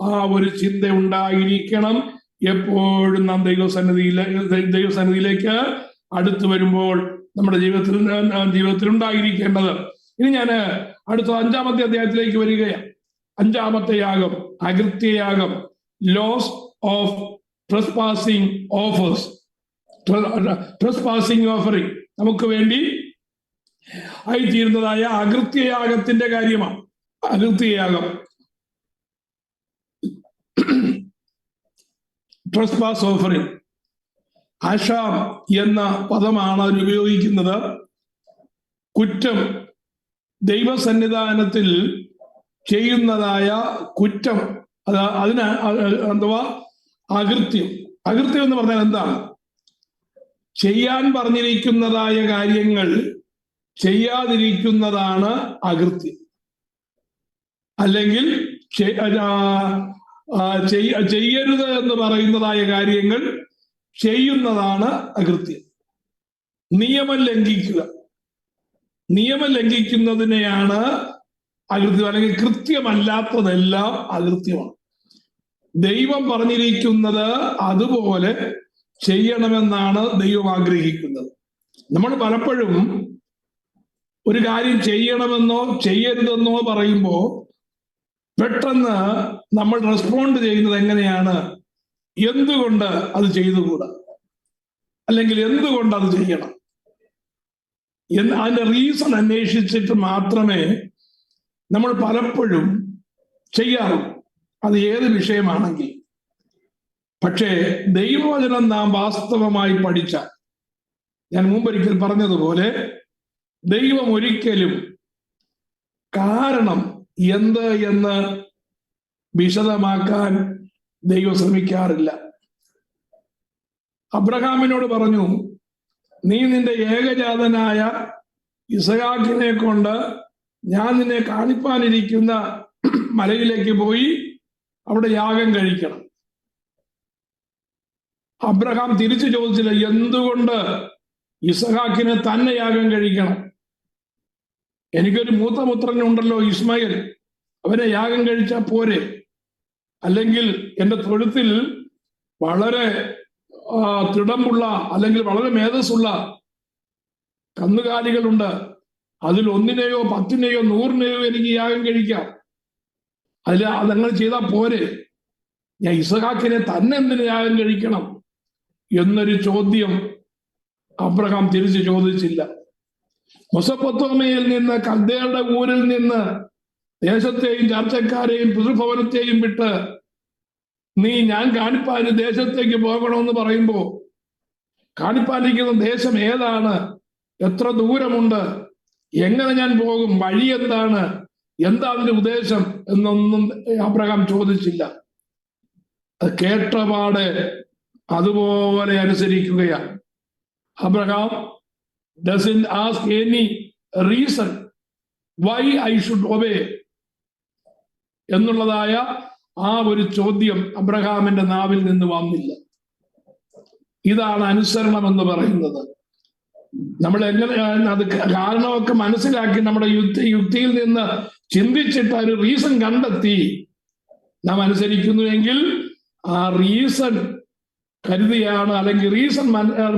ആ ഒരു ചിന്ത ഉണ്ടായിരിക്കണം എപ്പോഴും നാം ദൈവസന്നിധിയിലേക്ക് അടുത്തു വരുമ്പോൾ നമ്മുടെ ജീവിതത്തിൽ ഉണ്ടായിരിക്കേണ്ടത്. ഇനി ഞാൻ അടുത്ത 5-ാമത്തെ അധ്യായത്തിലേക്ക് വരികയാണ്. 5-ാമത്തെ യാഗം അകൃത്യയാഗം, ലോസ് ഓഫ് ട്രസ്പാസിംഗ് ഓഫറിംഗ്. നമുക്ക് വേണ്ടി ആയിത്തീരുന്നതായ അകൃത്യയാഗത്തിന്റെ കാര്യമാണ്. അകൃത്യയാഗം, ട്രസ്പാസ് ഓഫറിംഗ്. ആശാം എന്ന പദമാണ് അതിൽ ഉപയോഗിക്കുന്നത്. കുറ്റം, ദൈവസന്നിധാനത്തിൽ ചെയ്യുന്നതായ കുറ്റം, അതിന് അഥവാ അകൃത്യം. അകൃത്യം എന്ന് പറഞ്ഞാൽ എന്താണ്? ചെയ്യാൻ പറഞ്ഞിരിക്കുന്നതായ കാര്യങ്ങൾ ചെയ്യാതിരിക്കുന്നതാണ് അകൃത്യം. അല്ലെങ്കിൽ ചെയ്യരുത് എന്ന് പറയുന്നതായ കാര്യങ്ങൾ ചെയ്യുന്നതാണ് അകൃത്യം. നിയമം ലംഘിക്കുന്നതിനെയാണ് അകൃത്യം, അല്ലെങ്കിൽ കൃത്യമല്ലാത്തതെല്ലാം അകൃത്യമാണ്. ദൈവം പറഞ്ഞിരിക്കുന്നത് അതുപോലെ ചെയ്യണമെന്നാണ് ദൈവം ആഗ്രഹിക്കുന്നത്. നമ്മൾ പലപ്പോഴും ഒരു കാര്യം ചെയ്യണമെന്നോ ചെയ്യരുതെന്നോ പറയുമ്പോൾ പെട്ടെന്ന് നമ്മൾ റെസ്പോണ്ട് ചെയ്യുന്നത് എങ്ങനെയാണ്? എന്തുകൊണ്ട് അത് ചെയ്തുകൂടാ, അല്ലെങ്കിൽ എന്തുകൊണ്ട് അത് ചെയ്യണം, അതിന്റെ റീസൺ അന്വേഷിച്ചിട്ട് മാത്രമേ നമ്മൾ പലപ്പോഴും ചെയ്യാറുള്ളൂ, അത് ഏത് വിഷയമാണെങ്കിൽ. പക്ഷേ ദൈവവചനം നാം വാസ്തവമായി പഠിച്ചാൽ, ഞാൻ മുമ്പൊരിക്കൽ പറഞ്ഞതുപോലെ, ദൈവം ഒരിക്കലും കാരണം എന്ത് എന്ന് വിശദമാക്കാൻ ദൈവം ശ്രമിക്കാറില്ല. അബ്രഹാമിനോട് പറഞ്ഞു, നീ നിന്റെ ഏകജാതനായ ഇസഹാക്കിനെ കൊണ്ട് ഞാൻ നിന്നെ കാണിപ്പാനിരിക്കുന്ന മലയിലേക്ക് പോയി അവിടെ യാഗം കഴിക്കണം. അബ്രഹാം തിരിച്ചു ചോദിച്ചില്ല, എന്തുകൊണ്ട് ഇസഹാക്കിനെ തന്നെ യാഗം കഴിക്കണം? എനിക്കൊരു മൂത്ത പുത്രനുണ്ടല്ലോ ഇസ്മായിൽ, അവനെ യാഗം കഴിച്ചാൽ പോരെ? അല്ലെങ്കിൽ എൻ്റെ തൊഴുത്തിൽ വളരെ തിടമ്പുള്ള അല്ലെങ്കിൽ വളരെ മേധസ്സുള്ള കന്നുകാലികളുണ്ട്, അതിൽ 1-നെയോ 10-നെയോ 100-നെയോ എനിക്ക് യാഗം കഴിക്കാം, അതങ്ങനെ ചെയ്താൽ പോരെ? ഞാൻ ഇസഹാക്കിനെ തന്നെ എന്തിനു യാഗം കഴിക്കണം എന്നൊരു ചോദ്യം അബ്രഹാം തിരിച്ചു ചോദിച്ചില്ല. മെസൊപ്പൊത്താമിയയിൽ നിന്ന്, കൽദയരുടെ ഊരിൽ നിന്ന് ദേശത്തെയും ചർച്ചക്കാരെയും പിതൃഭവനത്തെയും വിട്ട് നീ ഞാൻ കാണിപ്പാന് ദേശത്തേക്ക് പോകണമെന്ന് പറയുമ്പോ, കാണിപ്പാനിരിക്കുന്ന ദേശം ഏതാണ്, എത്ര ദൂരമുണ്ട്, എങ്ങനെ ഞാൻ പോകും, വഴി എന്താണ്, എന്താ അതിന്റെ ഉദ്ദേശം എന്നൊന്നും അബ്രഹാം ചോദിച്ചില്ല. അത് കേട്ടപാടെ അതുപോലെ അനുസരിക്കുകയാണ്. Abraham doesn't ask any reason why I should obey എന്നുള്ളതായ ആ ഒരു ചോദ്യം അബ്രഹാമിന്റെ നാവിൽ നിന്ന് വന്നില്ല. ഇതാണ് അനുസരണം എന്ന് പറയുന്നത്. നമ്മൾ എങ്ങനെ അത് കാരണമൊക്കെ മനസ്സിലാക്കി നമ്മുടെ യുക്തിയിൽ നിന്ന് ചിന്തിച്ചിട്ട് ഒരു റീസൺ കണ്ടെത്തി നാം അനുസരിക്കുന്നുവെങ്കിൽ ആ റീസൺ കരുതിയാണ്, അല്ലെങ്കിൽ റീസൺ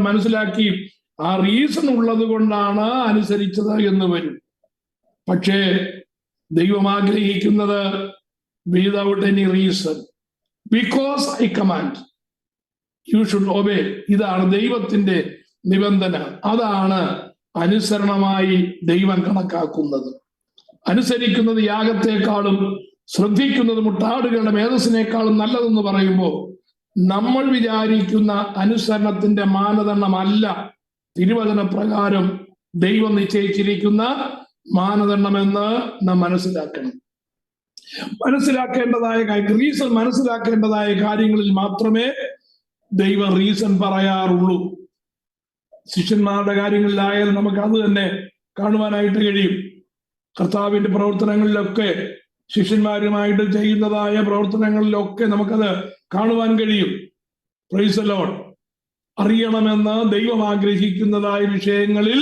മനസ്സിലാക്കി ആ റീസൺ ഉള്ളത് കൊണ്ടാണ് അനുസരിച്ചത് എന്ന് വരും. പക്ഷേ ദൈവം ആഗ്രഹിക്കുന്നത് without any reason, because I command you should obey. ഇതാണ് ദൈവത്തിന്റെ നിബന്ധന. അതാണ് അനുസരണമായി ദൈവം കണക്കാക്കുന്നത്. അനുസരിക്കുന്നത് യാഗത്തെക്കാളും ശ്രദ്ധിക്കുന്നത് മുട്ടാടുകളുടെ മേധസ്സിനേക്കാളും നല്ലതെന്ന് പറയുമ്പോൾ നമ്മൾ വിചാരിക്കുന്ന അനുസരണത്തിന്റെ മാനദണ്ഡമല്ല തിരുവചന പ്രകാരം ദൈവം നിശ്ചയിച്ചിരിക്കുന്ന മാനദണ്ഡമെന്ന് നാം മനസ്സിലാക്കണം. റീസൺ മനസ്സിലാക്കേണ്ടതായ കാര്യങ്ങളിൽ മാത്രമേ ദൈവം റീസൺ പറയാറുള്ളൂ. ശിഷ്യന്മാരുടെ കാര്യങ്ങളിലായാലും നമുക്ക് അത് തന്നെ കാണുവാനായിട്ട് കഴിയും. കർത്താവിന്റെ പ്രവർത്തനങ്ങളിലൊക്കെ, ശിഷ്യന്മാരുമായിട്ട് ചെയ്യുന്നതായ പ്രവർത്തനങ്ങളിലൊക്കെ നമുക്കത് കാണുവാൻ കഴിയും. Price the Lord. അറിയണമെന്ന് ദൈവം ആഗ്രഹിക്കുന്നതായ വിഷയങ്ങളിൽ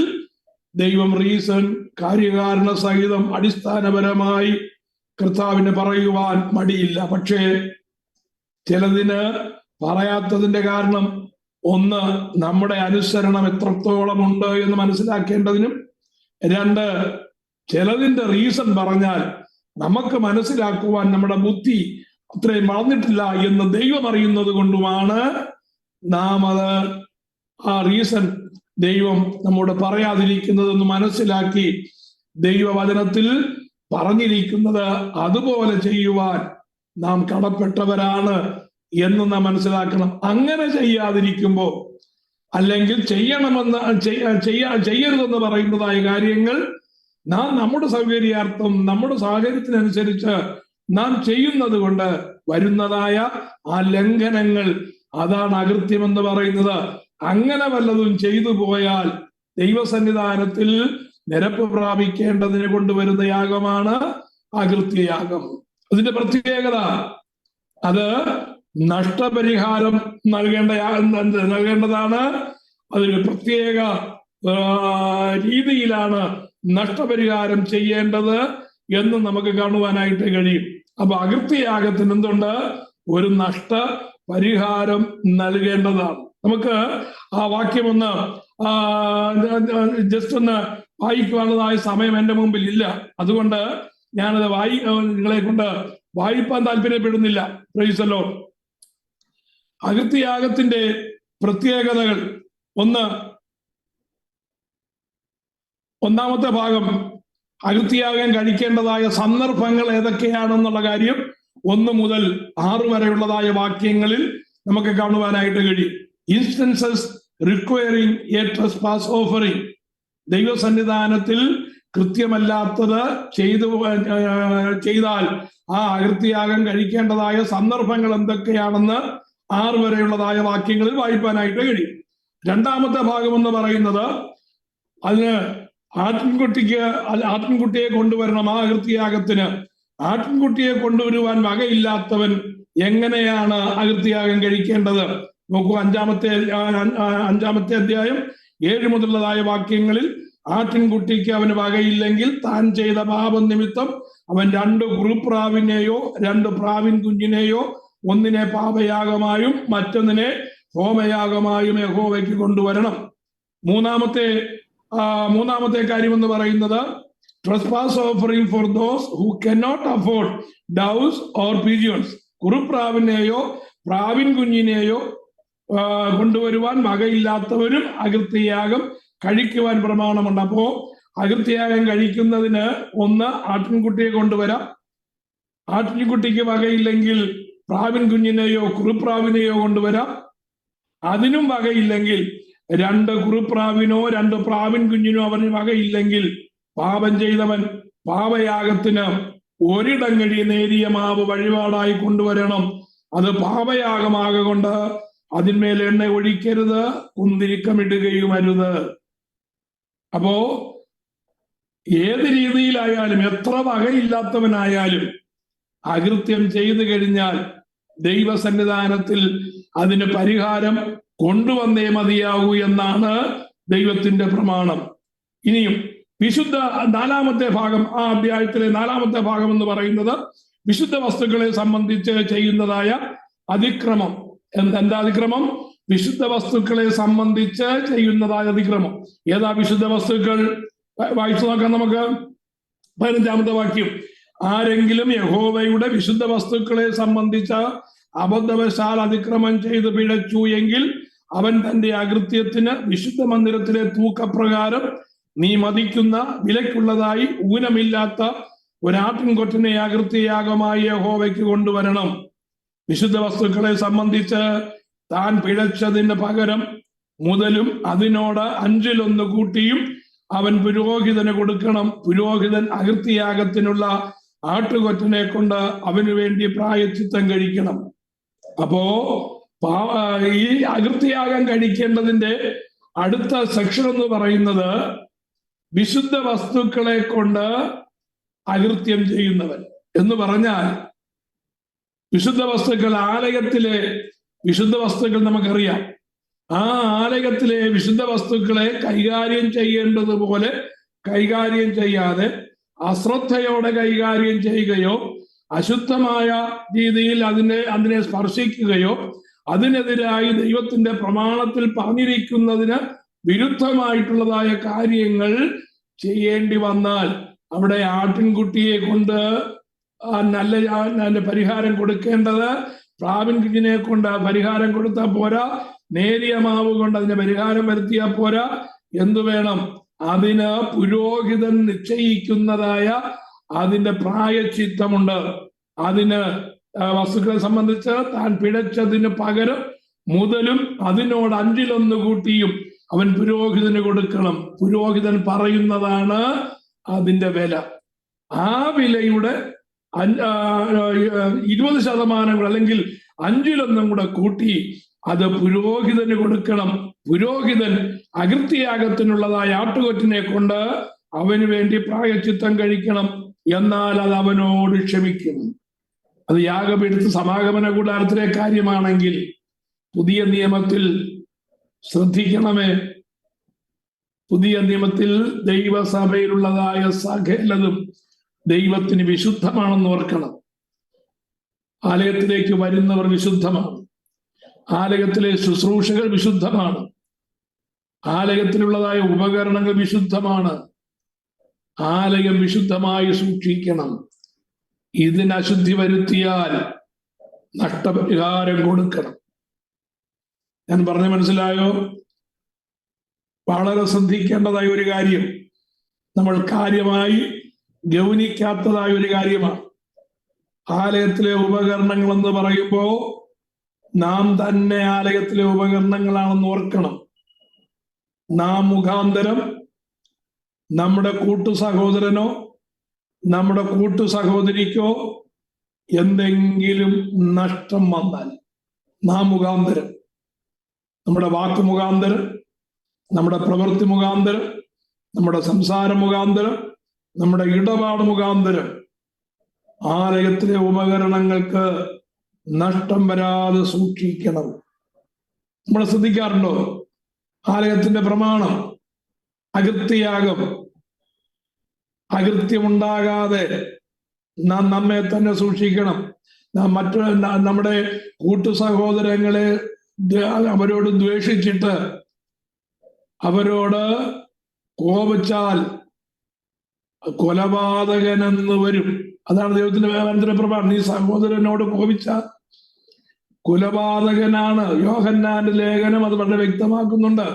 ദൈവം റീസൺ കാര്യകാരണ സഹിതം അടിസ്ഥാനപരമായി കർത്താവിന് പറയുവാൻ മടിയില്ല. പക്ഷേ ചിലതിന് പറയാത്തതിന്റെ കാരണം ഒന്ന്, നമ്മുടെ അനുസരണം എത്രത്തോളം ഉണ്ട് എന്ന് മനസ്സിലാക്കേണ്ടതിനും, രണ്ട്, ചിലതിന്റെ റീസൺ പറഞ്ഞാൽ നമുക്ക് മനസ്സിലാക്കുവാൻ നമ്മുടെ ബുദ്ധി അത്രയും വളർന്നിട്ടില്ല എന്ന് ദൈവം അറിയുന്നത് കൊണ്ടുമാണ് നാം അത് ആ റീസൺ ദൈവം നമ്മോട് പറയാതിരിക്കുന്നതെന്ന് മനസ്സിലാക്കി ദൈവവചനത്തിൽ പറഞ്ഞിരിക്കുന്നത് അതുപോലെ ചെയ്യുവാൻ നാം കടപ്പെട്ടവരാണ് എന്ന് നാം മനസ്സിലാക്കണം. അങ്ങനെ ചെയ്യാതിരിക്കുമ്പോൾ, അല്ലെങ്കിൽ ചെയ്യണമെന്ന് ചെയ്യരുതെന്ന് പറയുന്നതായ കാര്യങ്ങൾ നാം നമ്മുടെ സൗകര്യാർത്ഥം, നമ്മുടെ സാഹചര്യത്തിനനുസരിച്ച് നാം ചെയ്യുന്നത് കൊണ്ട് വരുന്നതായ ആ ലംഘനങ്ങൾ, അതാണ് അകൃത്യമെന്ന് പറയുന്നത്. അങ്ങനെ വല്ലതും ചെയ്തു പോയാൽ ദൈവസന്നിധാനത്തിൽ നിരപ്പ് പ്രാപിക്കേണ്ടതിന് കൊണ്ടുവരുന്ന യാഗമാണ് അകൃത്യയാഗം. അതിന്റെ പ്രത്യേകത, അത് നഷ്ടപരിഹാരം നൽകേണ്ടതാണ്. അതൊരു പ്രത്യേക രീതിയിലാണ് നഷ്ടപരിഹാരം ചെയ്യേണ്ടത് എന്ന് നമുക്ക് കാണുവാനായിട്ട് കഴിയും. അപ്പൊ അകൃത്യയാഗത്തിന് എന്തുണ്ട്? ഒരു നഷ്ടപരിഹാരം നൽകേണ്ടതാണ്. നമുക്ക് ആ വാക്യം ഒന്ന് ജസ്റ്റ് ഒന്ന് വായിക്കുവാനുള്ളതായ സമയം എൻ്റെ മുമ്പിൽ ഇല്ല. അതുകൊണ്ട് ഞാനത് നിങ്ങളെ കൊണ്ട് വായിപ്പാൻ താല്പര്യപ്പെടുന്നില്ല. Price the Lord. അകൃത്യയാഗത്തിന്റെ പ്രത്യേകതകൾ ഒന്നാമത്തെ ഭാഗം, അകൃത്യയാഗം കഴിക്കേണ്ടതായ സന്ദർഭങ്ങൾ ഏതൊക്കെയാണെന്നുള്ള കാര്യം 1 മുതൽ 6 വരെയുള്ളതായ വാക്യങ്ങളിൽ നമുക്ക് കാണുവാനായിട്ട് കഴിയും. Instances requiring a trespass offering. ദൈവസന്നിധാനത്തിൽ കൃത്യമല്ലാത്തത് ചെയ്താൽ ആ അകൃത്യയാഗം കഴിക്കേണ്ടതായ സന്ദർഭങ്ങൾ എന്തൊക്കെയാണെന്ന് 6 വരെയുള്ളതായ വാക്യങ്ങളിൽ വായിപ്പാനായിട്ട് കഴിയും. രണ്ടാമത്തെ ഭാഗം എന്ന് പറയുന്നത്, അതിന് ആട്ടിൻകുട്ടിയെ കൊണ്ടുവരണം. ആ അകൃത്യയാഗത്തിന് ആട്ടിൻകുട്ടിയെ കൊണ്ടുവരുവാൻ വകയില്ലാത്തവൻ എങ്ങനെയാണ് അകൃത്യയാഗം കഴിക്കേണ്ടത്? നോക്കൂ, 5-ാമത്തെ അധ്യായം 7 മുതലുള്ളതായ വാക്യങ്ങളിൽ, ആട്ടിൻകുട്ടിക്ക് അവന് വകയില്ലെങ്കിൽ താൻ ചെയ്ത പാപം നിമിത്തം അവൻ 2 കുറുപ്രാവിനെയോ 2 പ്രാവിൻ കുഞ്ഞിനെയോ ഒന്നിനെ പാപയാഗമായും മറ്റൊന്നിനെ ഹോമയാഗമായും യഹോവയ്ക്ക് കൊണ്ടുവരണം. മൂന്നാമത്തെ കാര്യം എന്ന് പറയുന്നത്, trespass offering for those who cannot afford doves or pigeons. കുറുപ്രാവിനെയോ പ്രാവിൻ കുഞ്ഞിനെയോ കൊണ്ടുവരുവാൻ വകയില്ലാത്തവരും അകൃത്യയാഗം കഴിക്കുവാൻ പ്രമാണമുണ്ട്. അപ്പോ അകൃത്യയാഗം കഴിക്കുന്നതിന് ഒന്ന്, ആട്ടിൻകുട്ടിയെ കൊണ്ടുവരാം. ആട്ടിൻകുട്ടിക്ക് വകയില്ലെങ്കിൽ പ്രാവിൻ കുഞ്ഞിനെയോ കുറുപ്രാവിനെയോ കൊണ്ടുവരാം. അതിനും വകയില്ലെങ്കിൽ 2 കുറുപ്രാവിനോ 2 പ്രാവിൻ കുഞ്ഞിനോ അവന് വകയില്ലെങ്കിൽ പാപം ചെയ്തവൻ പാപയാഗത്തിന് ഒരിടങ്ങഴി നേരിയ മാവ് വഴിപാടായി കൊണ്ടുവരണം. അത് പാപയാഗമാകൊണ്ട് അതിന്മേൽ എണ്ണ ഒഴിക്കരുത്, കുന്തിരിക്കമിടുകയും അരുത്. അപ്പോ ഏത് രീതിയിലായാലും, എത്ര വകയില്ലാത്തവനായാലും അകൃത്യം ചെയ്തു കഴിഞ്ഞാൽ ദൈവസന്നിധാനത്തിൽ അതിന് പരിഹാരം കൊണ്ടുവന്നേ മതിയാകൂ എന്നാണ് ദൈവത്തിന്റെ പ്രമാണം. ഇനിയും വിശുദ്ധ 4-ാമത്തെ ഭാഗം, ആ അധ്യായത്തിലെ 4-ാമത്തെ ഭാഗം എന്ന് പറയുന്നത് വിശുദ്ധ വസ്തുക്കളെ സംബന്ധിച്ച് ചെയ്യുന്നതായ അതിക്രമം. എന്താ അതിക്രമം? വിശുദ്ധ വസ്തുക്കളെ സംബന്ധിച്ച് ചെയ്യുന്നതായ അതിക്രമം. ഏതാ വിശുദ്ധ വസ്തുക്കൾ? വായിച്ചു നോക്കാം നമുക്ക്. 15-ാമത്തെ വാക്യം: ആരെങ്കിലും യഹോവയുടെ വിശുദ്ധ വസ്തുക്കളെ സംബന്ധിച്ച അബദ്ധവശാൽ അതിക്രമം ചെയ്ത് പിഴച്ചു എങ്കിൽ അവൻ തന്റെ അകൃത്യത്തിന് വിശുദ്ധ മന്ദിരത്തിലെ തൂക്കപ്രകാരം നീ മതിക്കുന്ന വിലക്കുള്ളതായി ഊനമില്ലാത്ത ഒരാട്ടിൻകൊറ്റനെ അകൃത്യയാഗമായി യഹോവയ്ക്ക് കൊണ്ടുവരണം. വിശുദ്ധ വസ്തുക്കളെ സംബന്ധിച്ച് താൻ പിഴച്ചതിന് പകരം മുതലും അതിനോട് 1/5 കൂട്ടിയും അവൻ പുരോഹിതന് കൊടുക്കണം. പുരോഹിതൻ അകൃത്യയാഗത്തിനുള്ള ആട്ടുകൊറ്റനെ കൊണ്ട് അവന് വേണ്ടി പ്രായശ്ചിത്തം കഴിക്കണം. അപ്പോ ഈ അകൃത്യയാഗം കഴിക്കേണ്ടതിന്റെ അടുത്ത സെക്ഷൻ എന്ന് പറയുന്നത് വിശുദ്ധ വസ്തുക്കളെ കൊണ്ട് അകൃത്യം ചെയ്യുന്നവൻ എന്ന് പറഞ്ഞാൽ, വിശുദ്ധ വസ്തുക്കൾ, ആലയത്തിലെ വിശുദ്ധ വസ്തുക്കൾ നമുക്കറിയാം. ആ ആലയത്തിലെ വിശുദ്ധ വസ്തുക്കളെ കൈകാര്യം ചെയ്യേണ്ടതുപോലെ കൈകാര്യം ചെയ്യാതെ അശ്രദ്ധയോടെ കൈകാര്യം ചെയ്യുകയോ അശുദ്ധമായ രീതിയിൽ അതിനെ സ്പർശിക്കുകയോ അതിനെതിരായി ദൈവത്തിന്റെ പ്രമാണത്തിൽ പറഞ്ഞിരിക്കുന്നതിന് വിരുദ്ധമായിട്ടുള്ളതായ കാര്യങ്ങൾ ചെയ്യേണ്ടി വന്നാൽ അവിടെ ആട്ടിൻകുട്ടിയെ കൊണ്ട് നല്ല പരിഹാരം കൊടുക്കേണ്ടത്, പ്രാവിൻ കുഞ്ഞിനെ കൊണ്ട് പരിഹാരം കൊടുത്താൽ പോരാ, നേരിയ മാവ് കൊണ്ട് അതിന് പരിഹാരം വരുത്തിയാൽ പോരാ. എന്തു വേണം? അതിന് പുരോഹിതൻ നിശ്ചയിക്കുന്നതായ അതിന്റെ പ്രായശ്ചിത്തമുണ്ട്. അതിന് വസ്തുക്കളെ സംബന്ധിച്ച് താൻ പിഴച്ചതിന് പകരം മുതലും അതിനോട് 1/5 കൂട്ടിയും അവൻ പുരോഹിതന് കൊടുക്കണം. പുരോഹിതൻ പറയുന്നതാണ് അതിന്റെ വില. ആ വിലയുടെ 20% അല്ലെങ്കിൽ 1/5 കൂടെ കൂട്ടി അത് പുരോഹിതന് കൊടുക്കണം. പുരോഹിതൻ അകൃത്യയാഗത്തിനുള്ളതായ ആട്ടുകൊറ്റിനെ കൊണ്ട് അവന് വേണ്ടി പ്രായശ്ചിത്തം കഴിക്കണം. എന്നാൽ അത് അവനോട് ക്ഷമിക്കും. അത് യാഗപീഠത്തിൽ സമാഗമന കൂടാരത്തിലെ കാര്യമാണെങ്കിൽ പുതിയ നിയമത്തിൽ ശ്രദ്ധിക്കണമേ, പുതിയ നിയമത്തിൽ ദൈവസഭയിലുള്ളതായ സകലതും ദൈവത്തിന് വിശുദ്ധമാണെന്ന് ഓർക്കണം. ആലയത്തിലേക്ക് വരുന്നവർ വിശുദ്ധമാണ്, ആലയത്തിലെ ശുശ്രൂഷകൾ വിശുദ്ധമാണ്, ആലയത്തിലുള്ളതായ ഉപകരണങ്ങൾ വിശുദ്ധമാണ്. ആലയം വിശുദ്ധമായി സൂക്ഷിക്കണം. ഇതിന് അശുദ്ധി വരുത്തിയാൽ നഷ്ടപരിഹാരം കൊടുക്കണം. ഞാൻ പറഞ്ഞ മനസ്സിലായോ? വളരെ ശ്രദ്ധിക്കേണ്ടതായ ഒരു കാര്യം, നമ്മൾ കാര്യമായി ഗൗനിക്കാത്തതായ ഒരു കാര്യമാണ്. ആലയത്തിലെ ഉപകരണങ്ങൾ എന്ന് പറയുമ്പോൾ നാം തന്നെ ആലയത്തിലെ ഉപകരണങ്ങളാണെന്ന് ഓർക്കണം. നാം മുഖാന്തരം നമ്മുടെ കൂട്ടു സഹോദരനോ നമ്മുടെ കൂട്ടു സഹോദരിക്കോ എന്തെങ്കിലും നഷ്ടം വന്നാൽ നാം മുഖാന്തരം, നമ്മുടെ വാക്ക് മുഖാന്തരം, നമ്മുടെ പ്രവൃത്തി മുഖാന്തരം, നമ്മുടെ സംസാര മുഖാന്തരം, നമ്മുടെ ഇടപാട് മുഖാന്തരം ആലയത്തിലെ ഉപകരണങ്ങൾക്ക് നഷ്ടം വരാതെ സൂക്ഷിക്കണം. നമ്മൾ ശ്രദ്ധിക്കാറുണ്ടോ? ആലയത്തിന്റെ പ്രമാണം അകൃത്യയാഗം. അകൃത്യമുണ്ടാകാതെ നാം നമ്മെ തന്നെ സൂക്ഷിക്കണം. നാം നമ്മുടെ കൂട്ടു സഹോദരങ്ങളെ അവരോട് ദ്വേഷിച്ചിട്ട് അവരോട് കോപിച്ചാൽ കൊലപാതകനെന്ന് വരും. അതാണ് ദൈവത്തിന്റെ പ്രമാണം. നീ സഹോദരനോട് കോപിച്ചാൽ കൊലപാതകനാണ്. യോഹന്നാന്റെ ലേഖനം അത് വളരെ വ്യക്തമാക്കുന്നുണ്ട്.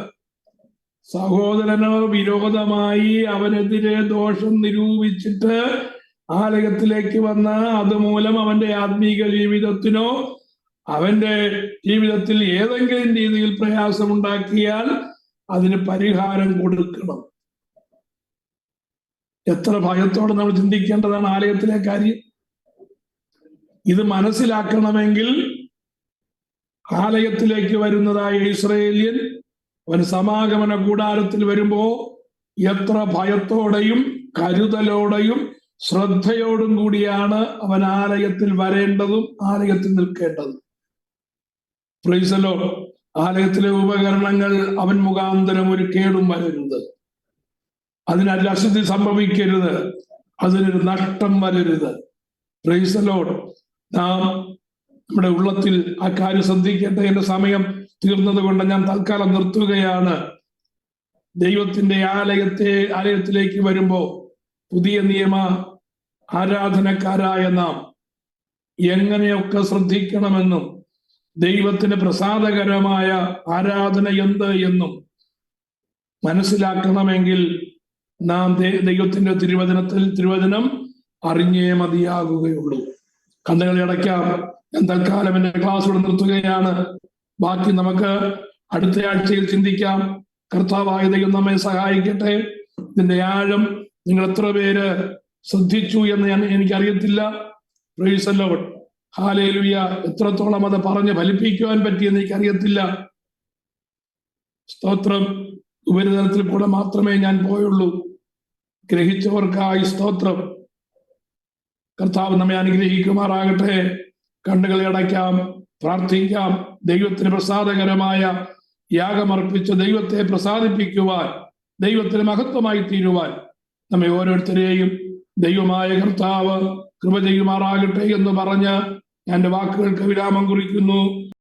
സഹോദരനോ വിരോധമായി അവനെതിരെ ദോഷം നിരൂപിച്ചിട്ട് ആലയത്തിലേക്ക് വന്ന് അതുമൂലം അവന്റെ ആത്മീക ജീവിതത്തിനോ അവന്റെ ജീവിതത്തിൽ ഏതെങ്കിലും രീതിയിൽ പ്രയാസമുണ്ടാക്കിയാൽ അതിന് പരിഹാരം കൊടുക്കണം. എത്ര ഭയത്തോടെ നമ്മൾ ചിന്തിക്കേണ്ടതാണ് ആലയത്തിലെ കാര്യം. ഇത് മനസ്സിലാക്കണമെങ്കിൽ ആലയത്തിലേക്ക് വരുന്നതായ ഇസ്രായേല്യൻ അവൻ സമാഗമന കൂടാരത്തിൽ വരുമ്പോ എത്ര ഭയത്തോടെയും കരുതലോടെയും ശ്രദ്ധയോടും കൂടിയാണ് അവൻ ആലയത്തിൽ വരേണ്ടതും ആലയത്തിൽ നിൽക്കേണ്ടതും. Price the Lord. ആലയത്തിലെ ഉപകരണങ്ങൾ അവൻ മുഖാന്തരം ഒരു കേടും വരരുത്, അതിനൊരു അശുദ്ധി സംഭവിക്കരുത്, അതിനൊരു നഷ്ടം വരരുത്. Price the Lord. നാം നമ്മുടെ ഉള്ളത്തിൽ ആ കാര്യം ശ്രദ്ധിക്കട്ടെ. എന്റെ സമയം തീർന്നത് കൊണ്ട് ഞാൻ തൽക്കാലം നിർത്തുകയാണ്. ദൈവത്തിന്റെ ആലയത്തിലേക്ക് വരുമ്പോ പുതിയ നിയമ ആരാധനക്കാരായ നാം എങ്ങനെയൊക്കെ ശ്രദ്ധിക്കണമെന്നും ദൈവത്തിന് പ്രസാദകരമായ ആരാധന എന്ത് എന്നും മനസ്സിലാക്കണമെങ്കിൽ നാം ദൈവത്തിന്റെ തിരുവചനം അറിഞ്ഞേ മതിയാകുകയുള്ളൂ. കണ്ണുകളെ അടയ്ക്കാം. ഞാൻ തൽക്കാലം എന്റെ ക്ലാസ് ഇവിടെ നിർത്തുകയാണ്. ബാക്കി നമുക്ക് അടുത്ത ആഴ്ചയിൽ ചിന്തിക്കാം. കർത്താവായ ദൈവം നമ്മെ സഹായിക്കട്ടെ. ഇതിന്റെ ആഴം നിങ്ങൾ എത്ര പേര് ശ്രദ്ധിച്ചു എന്ന് എനിക്കറിയത്തില്ല. Price the Lord. ഹല്ലേലൂയ. എത്രത്തോളം അത് പറഞ്ഞ് ഫലിപ്പിക്കുവാൻ പറ്റിയെന്ന് എനിക്കറിയത്തില്ല. സ്തോത്രം. ഉപരിതലത്തിൽ കൂടെ മാത്രമേ ഞാൻ പോയുള്ളൂ. ഗ്രഹിച്ചവർക്കായി സ്തോത്രം. കർത്താവ് നമ്മെ അനുഗ്രഹിക്കുമാറാകട്ടെ. കണ്ണുകളെ അടയ്ക്കാം, പ്രാർത്ഥിക്കാം. ദൈവത്തിന് പ്രസാദകരമായ യാഗമർപ്പിച്ച് ദൈവത്തെ പ്രസാദിപ്പിക്കുവാൻ, ദൈവത്തിന് മഹത്വമായി തീരുവാൻ നമ്മെ ഓരോരുത്തരെയും ദൈവമായ കർത്താവ് കൃപ ചെയ്യുമാറാകട്ടെ എന്ന് പറഞ്ഞ് ഞാൻ എൻ്റെ വാക്കുകൾക്ക് വിരാമം കുറിക്കുന്നു.